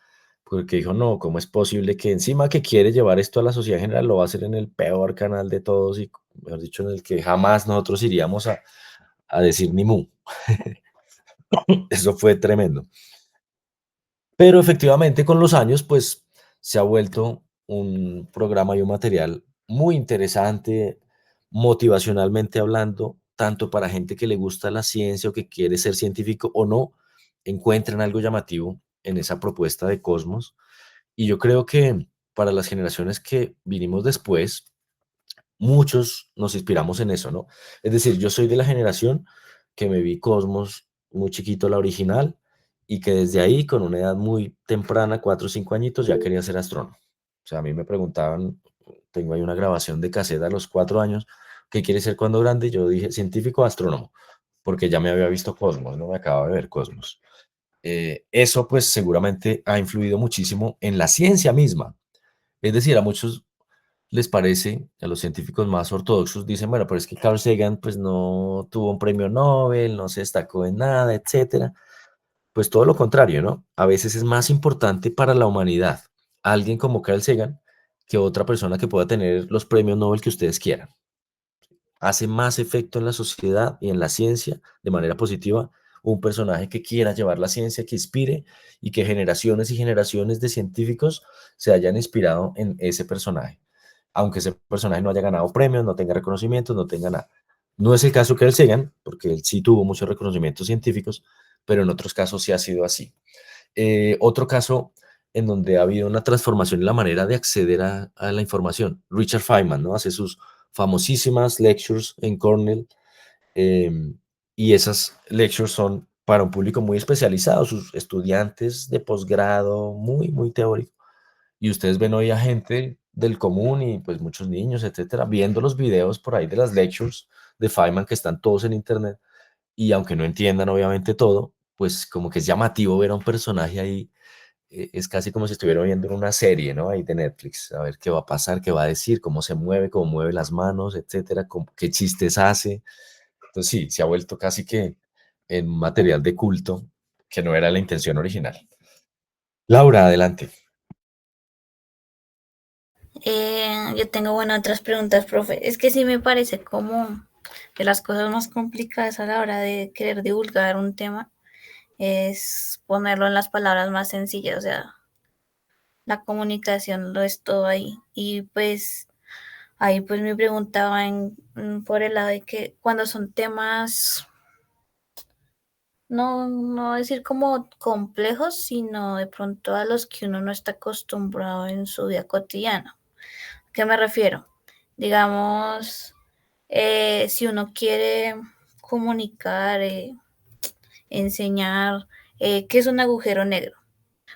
porque dijo, no, ¿cómo es posible que encima que quiere llevar esto a la sociedad general, lo va a hacer en el peor canal de todos y, mejor dicho, en el que jamás nosotros iríamos a decir ni mu? Eso fue tremendo. Pero efectivamente con los años, pues se ha vuelto un programa y un material muy interesante, motivacionalmente hablando, tanto para gente que le gusta la ciencia o que quiere ser científico o no, encuentran algo llamativo en esa propuesta de Cosmos. Y yo creo que para las generaciones que vinimos después, muchos nos inspiramos en eso, ¿no? Es decir, yo soy de la generación que me vi Cosmos muy chiquito, la original, y que desde ahí, con una edad muy temprana, 4 o 5 añitos, ya quería ser astrónomo. O sea, a mí me preguntaban, tengo ahí una grabación de cassette a los 4 años, ¿qué quiere ser cuando grande? Yo dije, científico o astrónomo, porque ya me había visto Cosmos, no me acababa de ver Cosmos. Eso pues seguramente ha influido muchísimo en la ciencia misma. Es decir, a muchos les parece, a los científicos más ortodoxos, dicen, bueno, pero es que Carl Sagan pues no tuvo un premio Nobel, no se destacó en nada, etcétera. Pues todo lo contrario, ¿no? A veces es más importante para la humanidad alguien como Carl Sagan que otra persona que pueda tener los premios Nobel que ustedes quieran. Hace más efecto en la sociedad y en la ciencia de manera positiva un personaje que quiera llevar la ciencia, que inspire y que generaciones y generaciones de científicos se hayan inspirado en ese personaje, aunque ese personaje no haya ganado premios, no tenga reconocimientos, no tenga nada. No es el caso que él Sagan, porque él sí tuvo muchos reconocimientos científicos, pero en otros casos sí ha sido así. Otro caso en donde ha habido una transformación en la manera de acceder a la información. Richard Feynman, ¿no? Hace sus famosísimas lectures en Cornell, eh, y esas lectures son para un público muy especializado, sus estudiantes de posgrado, muy, muy teórico. Y ustedes ven hoy a gente del común y pues muchos niños, etcétera, viendo los videos por ahí de las lectures de Feynman que están todos en internet y aunque no entiendan obviamente todo, pues como que es llamativo ver a un personaje ahí. Es casi como si estuviera viendo una serie, ¿no? Ahí de Netflix, a ver qué va a pasar, qué va a decir, cómo mueve las manos, etcétera, qué chistes hace. Entonces sí, se ha vuelto casi que en un material de culto que no era la intención original. Laura, adelante. Yo tengo, bueno, otras preguntas, profe. Es que sí me parece como de las cosas más complicadas a la hora de querer divulgar un tema es ponerlo en las palabras más sencillas, o sea, la comunicación lo es todo ahí. Y pues ahí pues me preguntaba por el lado de que cuando son temas, no decir como complejos, sino de pronto a los que uno no está acostumbrado en su vida cotidiana. ¿A qué me refiero? Digamos, si uno quiere comunicar, enseñar qué es un agujero negro,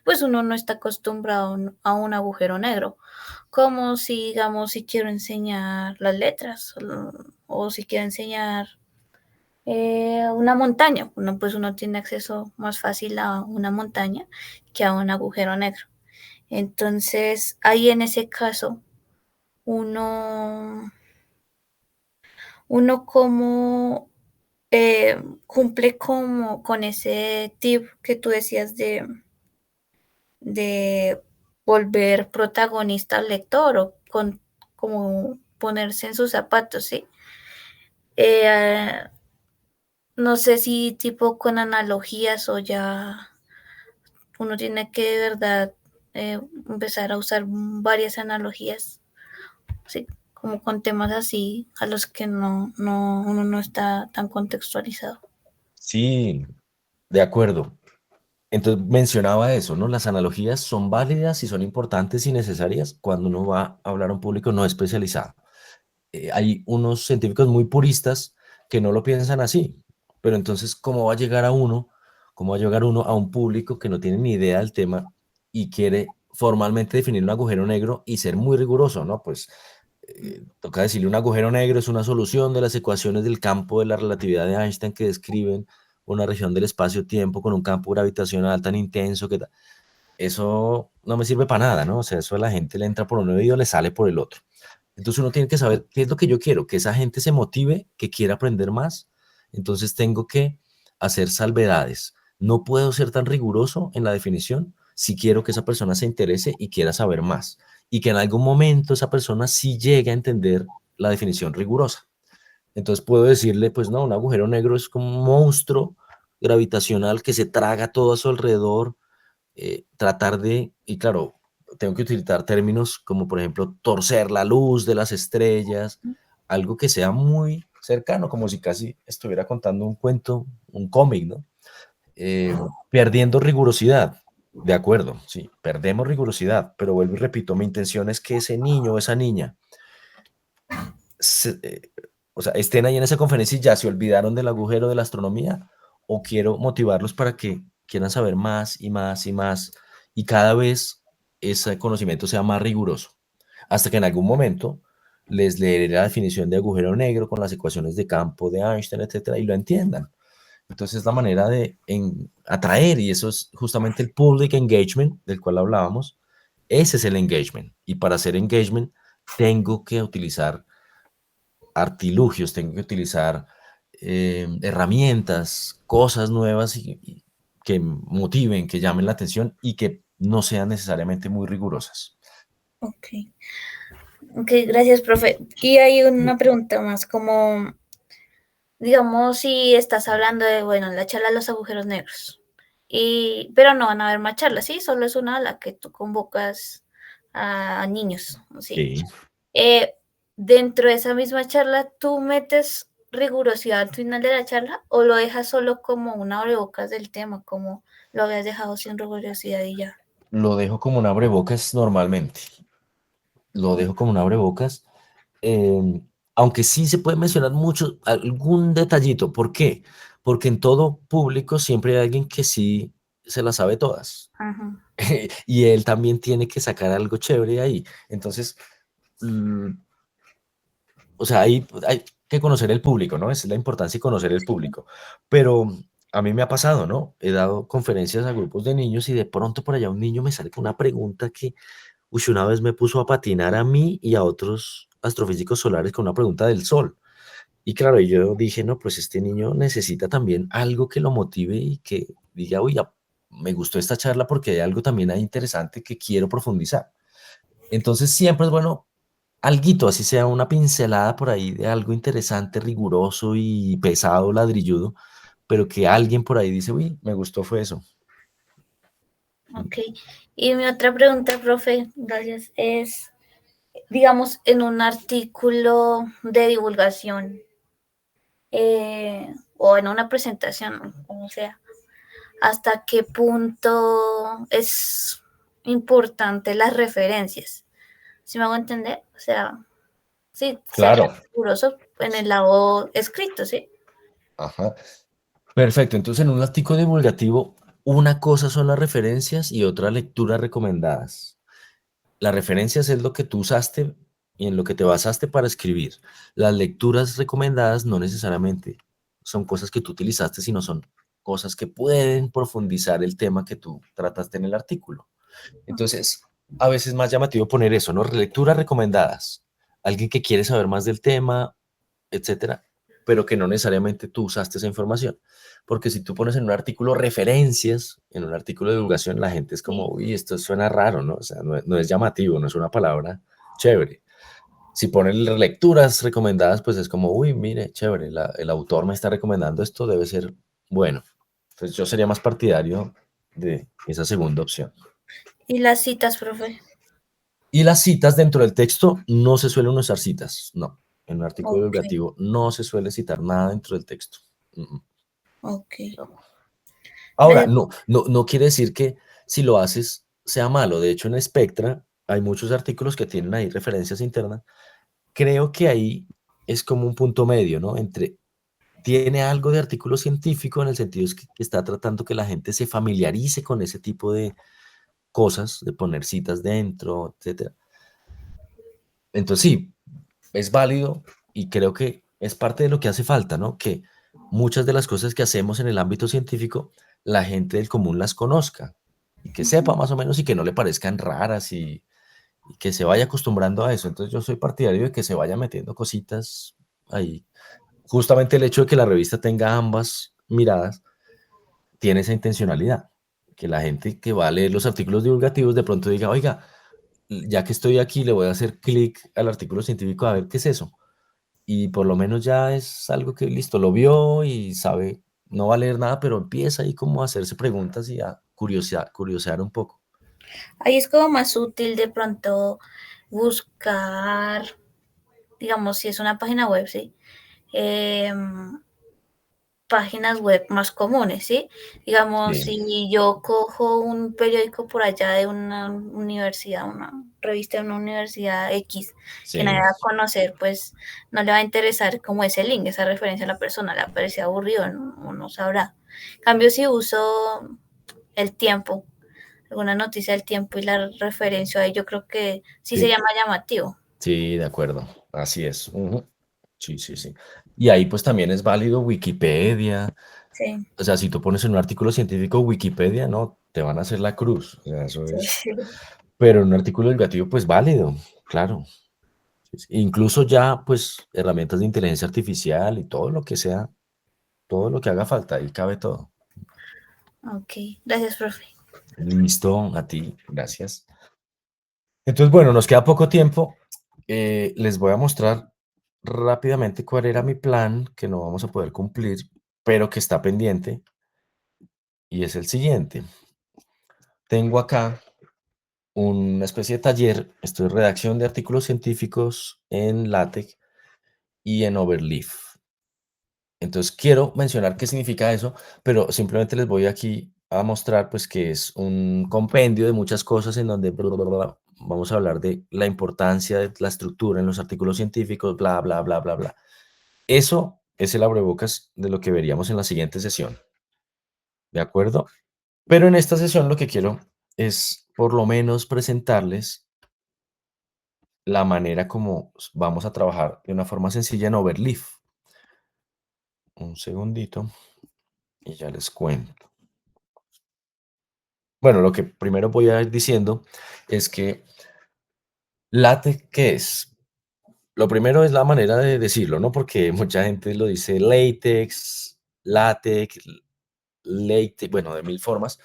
pues uno no está acostumbrado a un agujero negro. Como si, digamos, si quiero enseñar las letras o si quiero enseñar una montaña, uno tiene acceso más fácil a una montaña que a un agujero negro. Entonces, ahí en ese caso, uno, uno como cumple como con ese tip que tú decías de volver protagonista al lector o como ponerse en sus zapatos, ¿sí? Eh, no sé si tipo con analogías o ya uno tiene que de verdad empezar a usar varias analogías, ¿sí? Como con temas así a los que uno no está tan contextualizado. Sí, de acuerdo. Entonces mencionaba eso, ¿no? Las analogías son válidas y son importantes y necesarias cuando uno va a hablar a un público no especializado. Hay unos científicos muy puristas que no lo piensan así, pero entonces, ¿cómo va a llegar uno a un público que no tiene ni idea del tema y quiere formalmente definir un agujero negro y ser muy riguroso, ¿no? Pues toca decirle un agujero negro es una solución de las ecuaciones del campo de la relatividad de Einstein que describen una región del espacio-tiempo con un campo gravitacional tan intenso que eso no me sirve para nada, ¿no? O sea, eso a la gente le entra por un oído, le sale por el otro. Entonces uno tiene que saber qué es lo que yo quiero, que esa gente se motive, que quiera aprender más. Entonces tengo que hacer salvedades. No puedo ser tan riguroso en la definición si quiero que esa persona se interese y quiera saber más. Y que en algún momento esa persona sí llegue a entender la definición rigurosa. Entonces puedo decirle, pues no, un agujero negro es como un monstruo gravitacional que se traga todo a su alrededor, tratar de, y claro, tengo que utilizar términos como por ejemplo torcer la luz de las estrellas, algo que sea muy cercano, como si casi estuviera contando un cuento, un cómic, ¿no? Perdiendo rigurosidad. De acuerdo, sí, perdemos rigurosidad, pero vuelvo y repito, mi intención es que ese niño o esa niña se- eh, o sea, estén ahí en esa conferencia y ya se olvidaron del agujero de la astronomía, o quiero motivarlos para que quieran saber más y más y más, y cada vez ese conocimiento sea más riguroso, hasta que en algún momento les leeré la definición de agujero negro con las ecuaciones de campo de Einstein, etcétera, y lo entiendan. Entonces, la manera de atraer, y eso es justamente el public engagement del cual hablábamos, ese es el engagement. Y para hacer engagement, tengo que utilizar artilugios, tengo que utilizar herramientas, cosas nuevas y que motiven, que llamen la atención y que no sean necesariamente muy rigurosas. Ok, ok, gracias, profe. Y hay una pregunta más, como, digamos, si estás hablando de, bueno, la charla de los agujeros negros, pero no van a haber más charlas, ¿sí? Solo es una a la que tú convocas a niños, ¿sí? Sí. Eh, Dentro de esa misma charla, ¿tú metes rigurosidad al final de la charla o lo dejas solo como una abrebocas del tema, como lo habías dejado sin rigurosidad y ya? Lo dejo como un abrebocas normalmente. Lo dejo como un abrebocas. eh, Aunque sí se puede mencionar mucho, algún detallito. ¿Por qué? Porque en todo público siempre hay alguien que sí se las sabe todas. Ajá, Y él también tiene que sacar algo chévere ahí. Entonces, mm, o sea, hay que conocer el público, ¿no? Esa es la importancia de conocer el público. Pero a mí me ha pasado, ¿no? He dado conferencias a grupos de niños y de pronto por allá un niño me sale con una pregunta que, uy, una vez me puso a patinar a mí y a otros astrofísicos solares con una pregunta del Sol. Y claro, yo dije, no, pues este niño necesita también algo que lo motive y que diga, uy, me gustó esta charla porque hay algo también ahí interesante que quiero profundizar. Entonces siempre es bueno alguito, así sea una pincelada por ahí de algo interesante, riguroso y pesado, ladrilludo, pero que alguien por ahí dice, uy, me gustó fue eso. ok. Y mi otra pregunta, profe, gracias, es, digamos, en un artículo de divulgación o en una presentación, como sea, ¿hasta qué punto es importante las referencias? ¿Sí me hago entender? O sea, sí, ser Claro. riguroso en el lado escrito, ¿sí? Ajá. Perfecto. Entonces, en un artículo divulgativo, una cosa son las referencias y otra lecturas recomendadas. Las referencias es lo que tú usaste y en lo que te basaste para escribir. Las lecturas recomendadas no necesariamente son cosas que tú utilizaste, sino son cosas que pueden profundizar el tema que tú trataste en el artículo. Entonces, a veces es más llamativo poner eso, ¿no? Lecturas recomendadas. Alguien que quiere saber más del tema, etcétera, pero que no necesariamente tú usaste esa información. Porque si tú pones en un artículo referencias, en un artículo de divulgación, la gente es como, Sí. uy, esto suena raro, ¿no? O sea, no es llamativo, no es una palabra chévere. Si ponen lecturas recomendadas, pues es como, uy, mire, chévere, el autor me está recomendando esto, debe ser bueno. Entonces yo sería más partidario de esa segunda opción. Y las citas, profe. Y las citas dentro del texto no se suelen usar citas, no. En un artículo Ok, divulgativo no se suele citar nada dentro del texto. Mm, ok. no. Ahora, Gracias. no quiere decir que si lo haces sea malo. De hecho, en Spectra hay muchos artículos que tienen ahí referencias internas. Creo que ahí es como un punto medio, ¿no? Entre tiene algo de artículo científico en el sentido es que está tratando que la gente se familiarice con ese tipo de cosas, de poner citas dentro, etcétera. Entonces sí, es válido y creo que es parte de lo que hace falta, ¿no? Que muchas de las cosas que hacemos en el ámbito científico, la gente del común las conozca y que sepa más o menos y que no le parezcan raras y que se vaya acostumbrando a eso. Entonces yo soy partidario de que se vaya metiendo cositas ahí. Justamente el hecho de que la revista tenga ambas miradas tiene esa intencionalidad. Que la gente que va a leer los artículos divulgativos de pronto diga, oiga, ya que estoy aquí, le voy a hacer clic al artículo científico a ver qué es eso. Y por lo menos ya es algo que listo, lo vio y sabe, no va a leer nada, pero empieza ahí como a hacerse preguntas y a curiosear un poco. Ahí es como más útil de pronto buscar, digamos, si es una página web, ¿sí? páginas web más comunes, ¿sí? Digamos, Sí, si yo cojo un periódico por allá de una universidad, una revista de una universidad X, que nadie sí, va a conocer, pues no le va a interesar como ese link, esa referencia a la persona, le parece aburrido, no sabrá. En cambio, si uso el tiempo, alguna noticia del tiempo y la referencia ahí, yo creo que sí se sí, llama llamativo. sí, de acuerdo. Así es. Ujú. Sí, sí, sí. Y ahí pues también es válido Wikipedia. Sí, O sea, si tú pones en un artículo científico Wikipedia, no, te van a hacer la cruz. O sea, eso sí, es. sí. Pero en un artículo divulgativo, pues válido, claro. Sí, sí. Incluso ya, pues, herramientas de inteligencia artificial y todo lo que sea, todo lo que haga falta, ahí cabe todo. Ok, gracias, profe. Listo, a ti, gracias. Entonces, bueno, nos queda poco tiempo. Les voy a mostrar rápidamente cuál era mi plan, que no vamos a poder cumplir, pero que está pendiente, y es el siguiente. Tengo acá una especie de taller, esto es redacción de artículos científicos en LaTeX y en Overleaf. Entonces, quiero mencionar qué significa eso, pero simplemente les voy aquí a mostrar, pues, que es un compendio de muchas cosas en donde vamos a hablar de la importancia de la estructura en los artículos científicos, bla, bla, bla, bla, bla. Eso es el abrebocas de lo que veríamos en la siguiente sesión, ¿de acuerdo? Pero en esta sesión lo que quiero es por lo menos presentarles la manera como vamos a trabajar de una forma sencilla en Overleaf. Un segundito y ya les cuento. Bueno, lo que primero voy a ir diciendo es que LaTeX, ¿qué es? Lo primero es la manera de decirlo, ¿no? Porque mucha gente lo dice latex, látex, latex, bueno, de mil formas.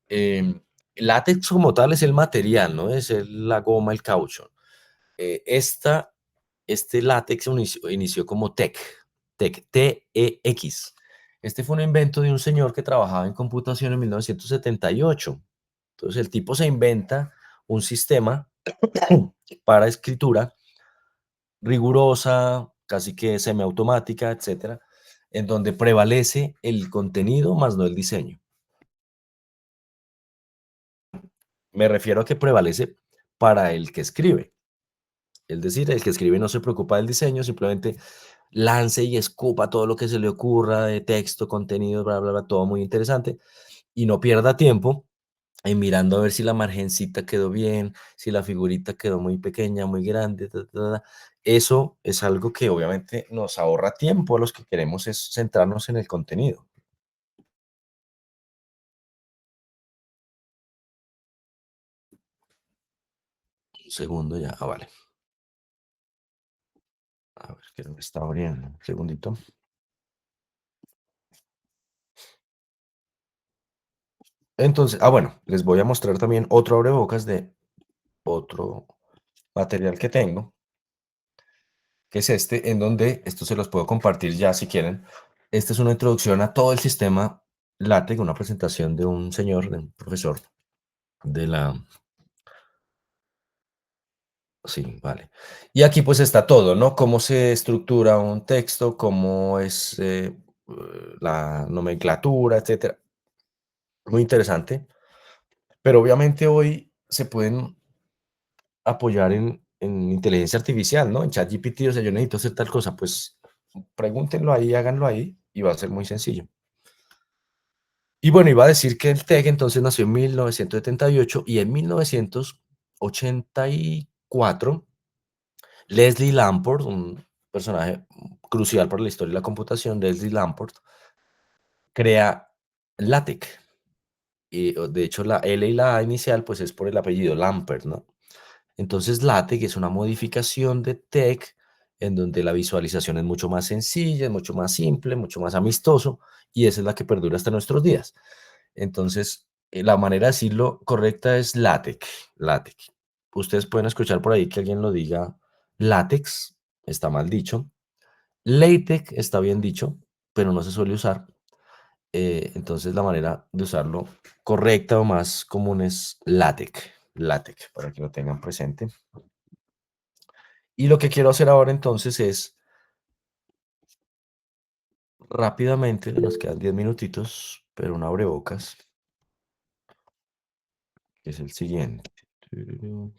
Em, látex como tal es el material, ¿no? La goma, el caucho. Esta, este látex inició como TEC, T-E-X. Este fue un invento de un señor que trabajaba en computación en 1978. Entonces el tipo se inventa un sistema para escritura rigurosa, casi que semiautomática, etcétera, en donde prevalece el contenido más no el diseño. Me refiero a que prevalece para el que escribe. Es decir, el que escribe no se preocupa del diseño, simplemente lance y escupa todo lo que se le ocurra de texto, contenido, bla, bla, bla, todo muy interesante, y no pierda tiempo y mirando a ver si la margencita quedó bien, si la figurita quedó muy pequeña, muy grande, ta, ta, ta. Eso es algo que obviamente nos ahorra tiempo a los que queremos es centrarnos en el contenido. Un segundo ya, vale. A ver, que no me está abriendo. Un segundito. Entonces, bueno, les voy a mostrar también otro abrebocas de otro material que tengo, que es este, en donde esto se los puedo compartir ya si quieren. Esta es una introducción a todo el sistema LaTeX, una presentación de un señor, de un profesor de la... Sí, vale. Y aquí pues está todo, ¿no? Cómo se estructura un texto, cómo es la nomenclatura, etcétera. Muy interesante. Pero obviamente hoy se pueden apoyar en inteligencia artificial, ¿no? En ChatGPT, o sea, yo necesito hacer tal cosa, pues pregúntenlo ahí, háganlo ahí y va a ser muy sencillo. Y bueno, iba a decir que el TEC entonces nació en 1978 y en 1984 Leslie Lamport, un personaje crucial para la historia de la computación, Leslie Lamport, crea LaTeX. Y de hecho la L y la A inicial pues es por el apellido Lampert, ¿no? Entonces LaTeX es una modificación de TeX en donde la visualización es mucho más sencilla, es mucho más simple, mucho más amistoso y esa es la que perdura hasta nuestros días. Entonces, la manera de decirlo correcta es LaTeX, LaTeX. Ustedes pueden escuchar por ahí que alguien lo diga látex, está mal dicho. LaTeX está bien dicho, pero no se suele usar. Entonces, la manera de usarlo correcta o más común es LaTeX, LaTeX, para que lo tengan presente. Y lo que quiero hacer ahora entonces es rápidamente, nos quedan 10 minutitos, pero un abrebocas, que es el siguiente. Tururú.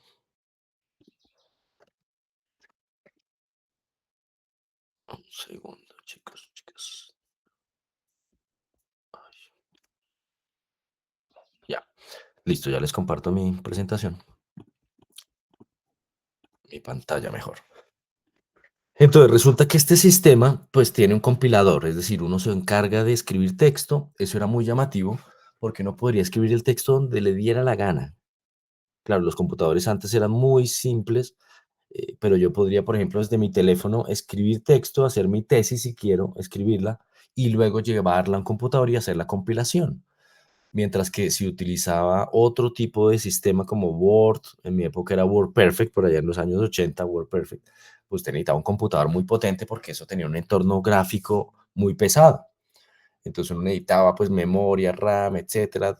Un segundo, chicos, chicas. Ay, ya, listo, ya les comparto mi presentación, mi pantalla mejor. Entonces, resulta que este sistema, pues tiene un compilador, es decir, uno se encarga de escribir texto. Eso era muy llamativo porque uno podría escribir el texto donde le diera la gana. Claro, los computadores antes eran muy simples, pero yo podría, por ejemplo, desde mi teléfono escribir texto, hacer mi tesis si quiero escribirla y luego llevarla a un computador y hacer la compilación. Mientras que si utilizaba otro tipo de sistema como Word, en mi época era WordPerfect, por allá en los años 80, WordPerfect, pues necesitaba un computador muy potente porque eso tenía un entorno gráfico muy pesado. Entonces uno necesitaba pues memoria, RAM, etcétera,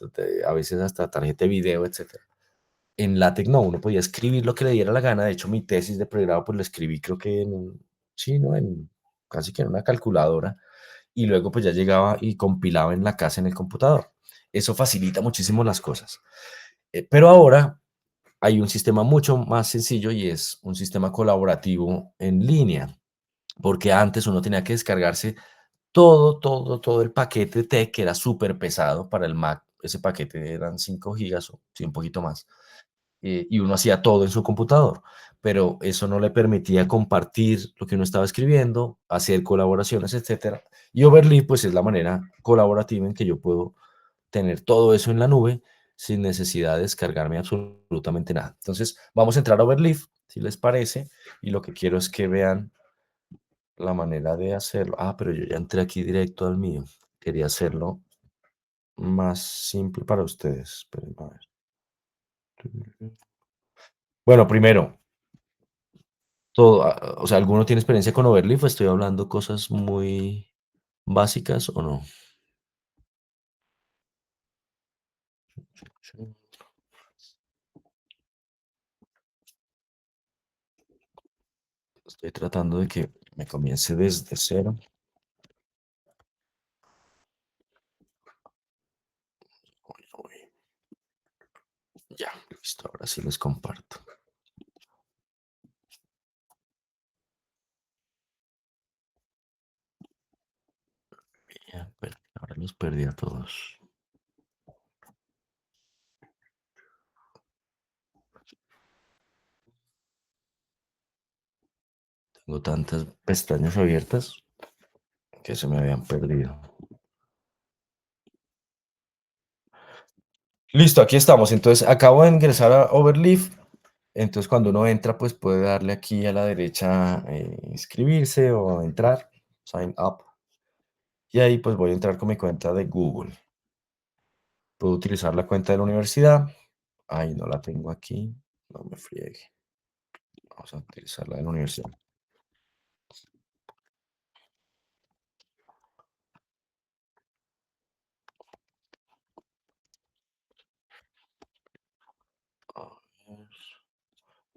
a veces hasta tarjeta de video, etcétera. En LaTeX no, uno podía escribir lo que le diera la gana. De hecho, mi tesis de pregrado pues la escribí creo que sí, ¿no? Casi que en una calculadora y luego pues ya llegaba y compilaba en la casa en el computador. Eso facilita muchísimo las cosas. Pero ahora hay un sistema mucho más sencillo y es un sistema colaborativo en línea, porque antes uno tenía que descargarse todo el paquete T que era súper pesado para el Mac. Ese paquete eran 5 gigas o sí, un poquito más. Y uno hacía todo en su computador, pero eso no le permitía compartir lo que uno estaba escribiendo, hacer colaboraciones, etcétera. Y Overleaf, pues es la manera colaborativa en que yo puedo tener todo eso en la nube sin necesidad de descargarme absolutamente nada. Entonces, vamos a entrar a Overleaf, si les parece, y lo que quiero es que vean la manera de hacerlo. Ah, pero yo ya entré aquí directo al mío. Quería hacerlo más simple para ustedes. Esperen, a ver. Bueno, primero, todo, o sea, ¿alguno tiene experiencia con Overleaf? ¿Estoy hablando cosas muy básicas o no? Sí. Estoy tratando de que me comience desde cero. Uy, uy. Ya, listo, ahora sí les comparto. Ya, pero ahora los perdí a todos. Tengo tantas pestañas abiertas que se me habían perdido. Listo, aquí estamos. Entonces, acabo de ingresar a Overleaf. Entonces, cuando uno entra, pues puede darle aquí a la derecha, inscribirse o entrar, sign up. Y ahí pues voy a entrar con mi cuenta de Google. Puedo utilizar la cuenta de la universidad. Ahí no la tengo aquí. No me friegue. Vamos a utilizar la de la universidad. A ver,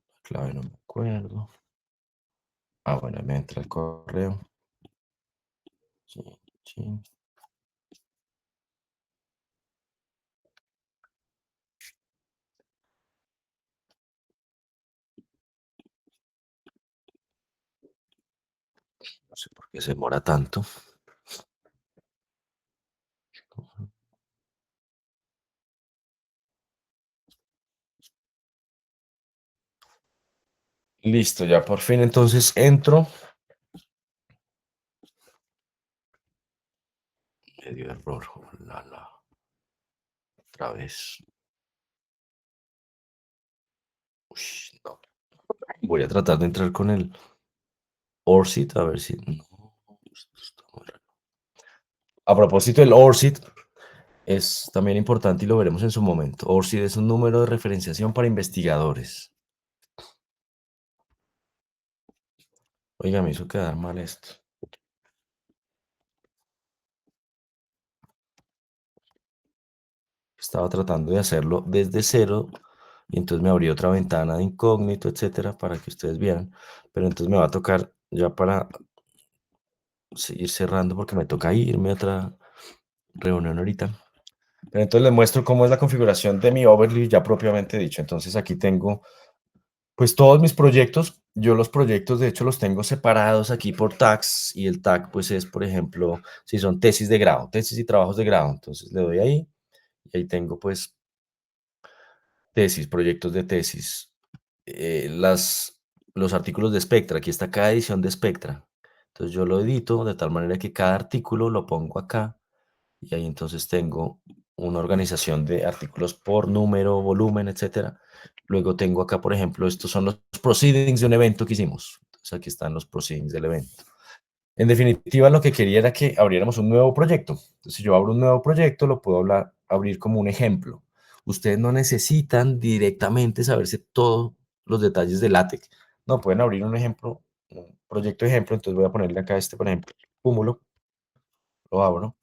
la clave no me acuerdo. Ah, bueno, me entra el correo. Sí, sí. No sé por qué se demora tanto. Listo, ya por fin entonces entro. Me dio error. Oh, otra vez. Uy, no. Voy a tratar de entrar con el ORCID a ver si. No, esto está muy raro. A propósito del ORCID, es también importante y lo veremos en su momento. ORCID es un número de referenciación para investigadores. Oiga, me hizo quedar mal esto. Estaba tratando de hacerlo desde cero y entonces me abrió otra ventana de incógnito, etcétera, para que ustedes vieran. Pero entonces me va a tocar ya para seguir cerrando porque me toca irme a otra reunión ahorita. Pero entonces les muestro cómo es la configuración de mi overview ya propiamente dicho. Entonces aquí tengo pues todos mis proyectos. Yo los proyectos de hecho los tengo separados aquí por tags y el tag pues es por ejemplo si son tesis de grado, tesis y trabajos de grado. Entonces le doy ahí y ahí tengo pues tesis, proyectos de tesis, los artículos de Spectra. Aquí está cada edición de Spectra. Entonces yo lo edito de tal manera que cada artículo lo pongo acá y ahí entonces tengo una organización de artículos por número, volumen, etcétera. Luego tengo acá, por ejemplo, estos son los proceedings de un evento que hicimos. Entonces aquí están los proceedings del evento. En definitiva, lo que quería era que abriéramos un nuevo proyecto. Entonces, si yo abro un nuevo proyecto, lo puedo abrir como un ejemplo. Ustedes no necesitan directamente saberse todos los detalles de LaTeX. No, pueden abrir un ejemplo, un proyecto ejemplo. Entonces voy a ponerle acá este, por ejemplo, cúmulo. Lo abro.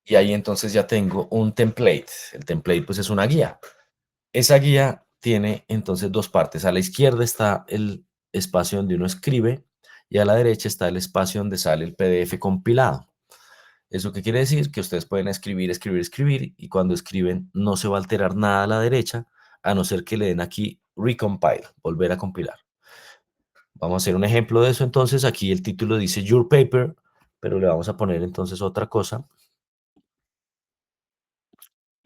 Y ahí entonces ya tengo un template. El template pues es una guía. Esa guía tiene entonces dos partes. A la izquierda está el espacio donde uno escribe y a la derecha está el espacio donde sale el PDF compilado. ¿Eso qué quiere decir? Que ustedes pueden escribir, escribir, escribir y cuando escriben no se va a alterar nada a la derecha a no ser que le den aquí recompile, volver a compilar. Vamos a hacer un ejemplo de eso entonces. Aquí el título dice Your Paper, pero le vamos a poner entonces otra cosa.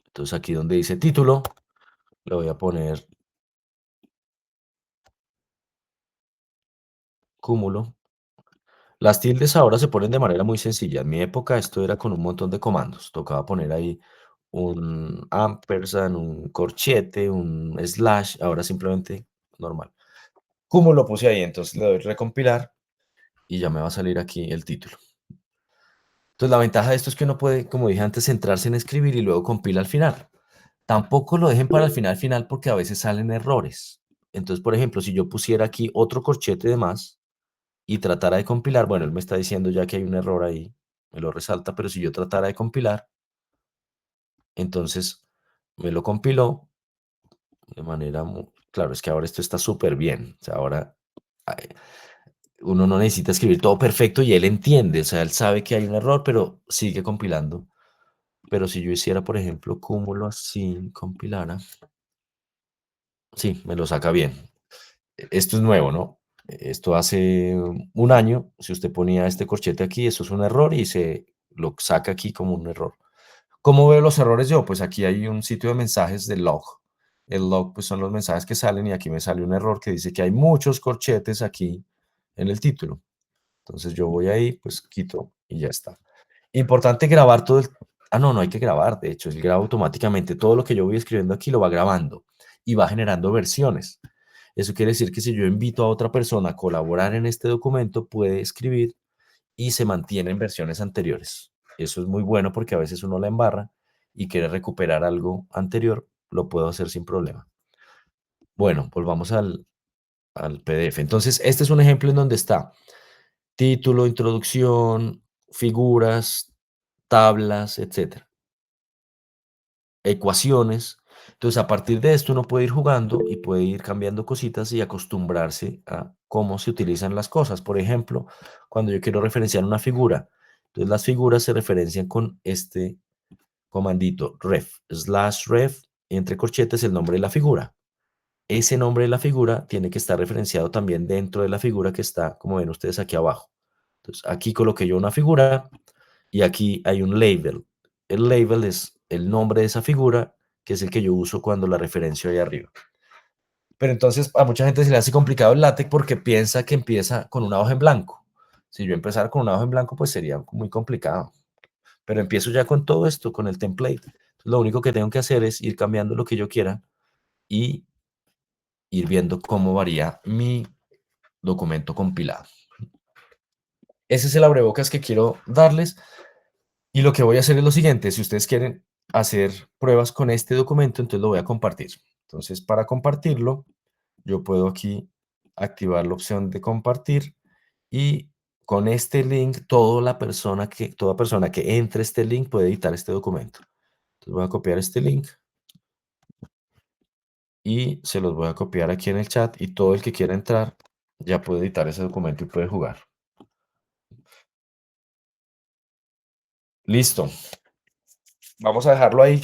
Entonces aquí donde dice título, le voy a poner cúmulo. Las tildes ahora se ponen de manera muy sencilla. En mi época esto era con un montón de comandos. Tocaba poner ahí un ampersand, un corchete, un slash. Ahora simplemente normal. Cúmulo lo puse ahí, entonces le doy recompilar y ya me va a salir aquí el título. Entonces la ventaja de esto es que uno puede, como dije antes, centrarse en escribir y luego compila al final. Tampoco lo dejen para el final porque a veces salen errores. Entonces, por ejemplo, si yo pusiera aquí otro corchete de más, y tratara de compilar, bueno, él me está diciendo ya que hay un error ahí, me lo resalta, pero si yo tratara de compilar, entonces me lo compiló de manera claro, es que ahora esto está súper bien, o sea, ahora ay, uno no necesita escribir todo perfecto y él entiende, o sea, él sabe que hay un error, pero sigue compilando. Pero si yo hiciera, por ejemplo, cúmulo así, compilara, sí, me lo saca bien. Esto es nuevo, ¿no? Esto hace un año, si usted ponía este corchete aquí, eso es un error y se lo saca aquí como un error. ¿Cómo veo los errores yo? Pues aquí hay un sitio de mensajes de log. El log pues son los mensajes que salen y aquí me sale un error que dice que hay muchos corchetes aquí en el título. Entonces yo voy ahí, pues quito y ya está. Importante grabar todo el... Ah, no, no hay que grabar, de hecho, él graba automáticamente. Todo lo que yo voy escribiendo aquí lo va grabando y va generando versiones. Eso quiere decir que si yo invito a otra persona a colaborar en este documento, puede escribir y se mantiene en versiones anteriores. Eso es muy bueno porque a veces uno la embarra y quiere recuperar algo anterior, lo puedo hacer sin problema. Bueno, volvamos al PDF. Entonces, este es un ejemplo en donde está título, introducción, figuras, tablas, etcétera, ecuaciones. Entonces, a partir de esto uno puede ir jugando y puede ir cambiando cositas y acostumbrarse a cómo se utilizan las cosas. Por ejemplo, cuando yo quiero referenciar una figura, entonces las figuras se referencian con este comandito ref, slash ref, entre corchetes el nombre de la figura. Ese nombre de la figura tiene que estar referenciado también dentro de la figura que está, como ven ustedes aquí abajo. Entonces, aquí coloqué yo una figura y aquí hay un label. El label es el nombre de esa figura, que es el que yo uso cuando la referencio ahí arriba. Pero entonces a mucha gente se le hace complicado el LaTeX porque piensa que empieza con una hoja en blanco. Si yo empezara con una hoja en blanco, pues sería muy complicado. Pero empiezo ya con todo esto, con el template. Entonces, lo único que tengo que hacer es ir cambiando lo que yo quiera y ir viendo cómo varía mi documento compilado. Ese es el abrebocas que quiero darles. Y lo que voy a hacer es lo siguiente, si ustedes quieren hacer pruebas con este documento, entonces lo voy a compartir. Entonces, para compartirlo, yo puedo aquí activar la opción de compartir y con este link, toda persona que entre este link puede editar este documento. Entonces voy a copiar este link y se los voy a copiar aquí en el chat y todo el que quiera entrar ya puede editar ese documento y puede jugar. Listo. Vamos a dejarlo ahí,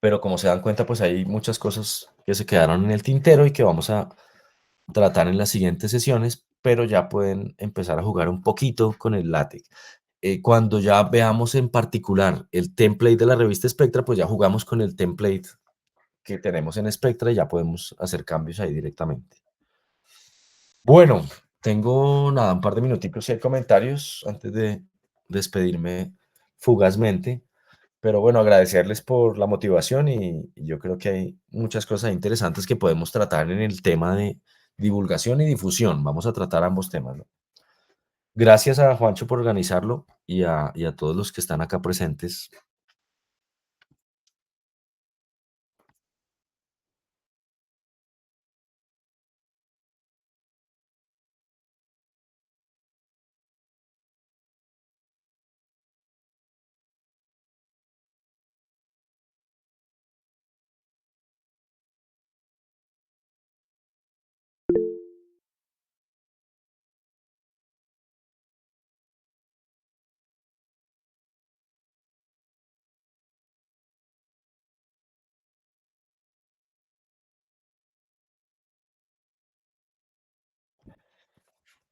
pero como se dan cuenta, pues hay muchas cosas que se quedaron en el tintero y que vamos a tratar en las siguientes sesiones, pero ya pueden empezar a jugar un poquito con el LaTeX. Cuando ya veamos en particular el template de la revista Spectra, pues ya jugamos con el template que tenemos en Spectra y ya podemos hacer cambios ahí directamente. Bueno, tengo nada, un par de minutitos y hay comentarios antes de despedirme fugazmente. Pero bueno, agradecerles por la motivación y yo creo que hay muchas cosas interesantes que podemos tratar en el tema de divulgación y difusión. Vamos a tratar ambos temas, ¿no? Gracias a Juancho por organizarlo y a todos los que están acá presentes.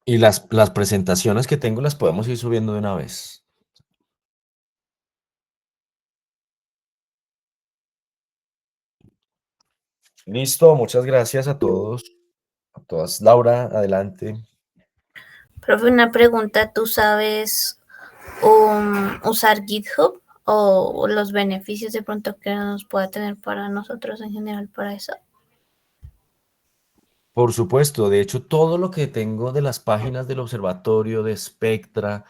Y las presentaciones que tengo las podemos ir subiendo de una vez. Listo, muchas gracias a todos, a todas. Laura, adelante. Profe, una pregunta, ¿tú sabes usar GitHub o los beneficios de pronto que nos pueda tener para nosotros en general para eso? Por supuesto, de hecho, todo lo que tengo de las páginas del observatorio, de Spectra,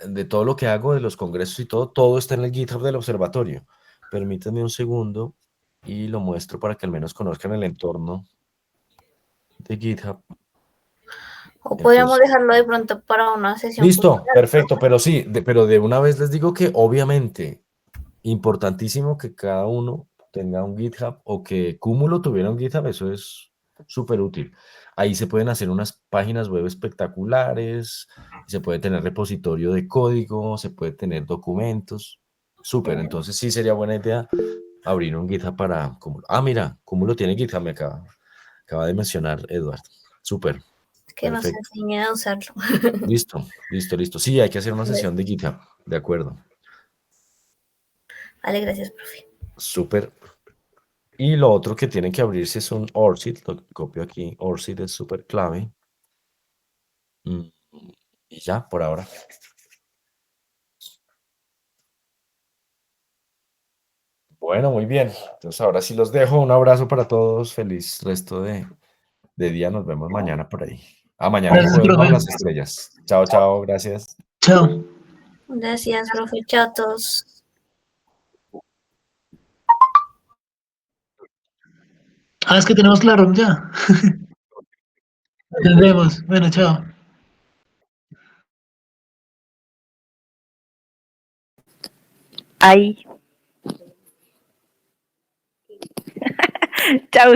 de todo lo que hago, de los congresos y todo, todo está en el GitHub del observatorio. Permítanme un segundo y lo muestro para que al menos conozcan el entorno de GitHub. O podríamos Entonces, dejarlo de pronto para una sesión listo, futura, perfecto, pero sí, pero de una vez les digo que obviamente importantísimo que cada uno tenga un GitHub o que Cúmulo tuviera un GitHub, eso es súper útil. Ahí se pueden hacer unas páginas web espectaculares, se puede tener repositorio de código, se puede tener documentos, súper. Entonces sí sería buena idea abrir un GitHub para Cúmulo. Ah, mira, Cúmulo tiene GitHub, acaba de mencionar Eduardo. Súper, que nos perfecto. enseñe a usarlo. Listo, listo, listo. Sí, hay que hacer una sesión de GitHub, de acuerdo. Vale, gracias, profe. Súper. Y lo otro que tiene que abrirse es un ORCID, lo copio aquí, ORCID es súper clave. Mm, Y ya, por ahora. Bueno, muy bien. Entonces ahora sí los dejo. Un abrazo para todos. Feliz resto de día. Nos vemos mañana por ahí. Ah, mañana es Gracias, jueves bajo profe. las estrellas. Chao, chao. Gracias. Chao. Gracias, profe. Chao a todos. Ah, es que tenemos la ROM ya. Tendremos. Bueno, chao. Ahí. Chao.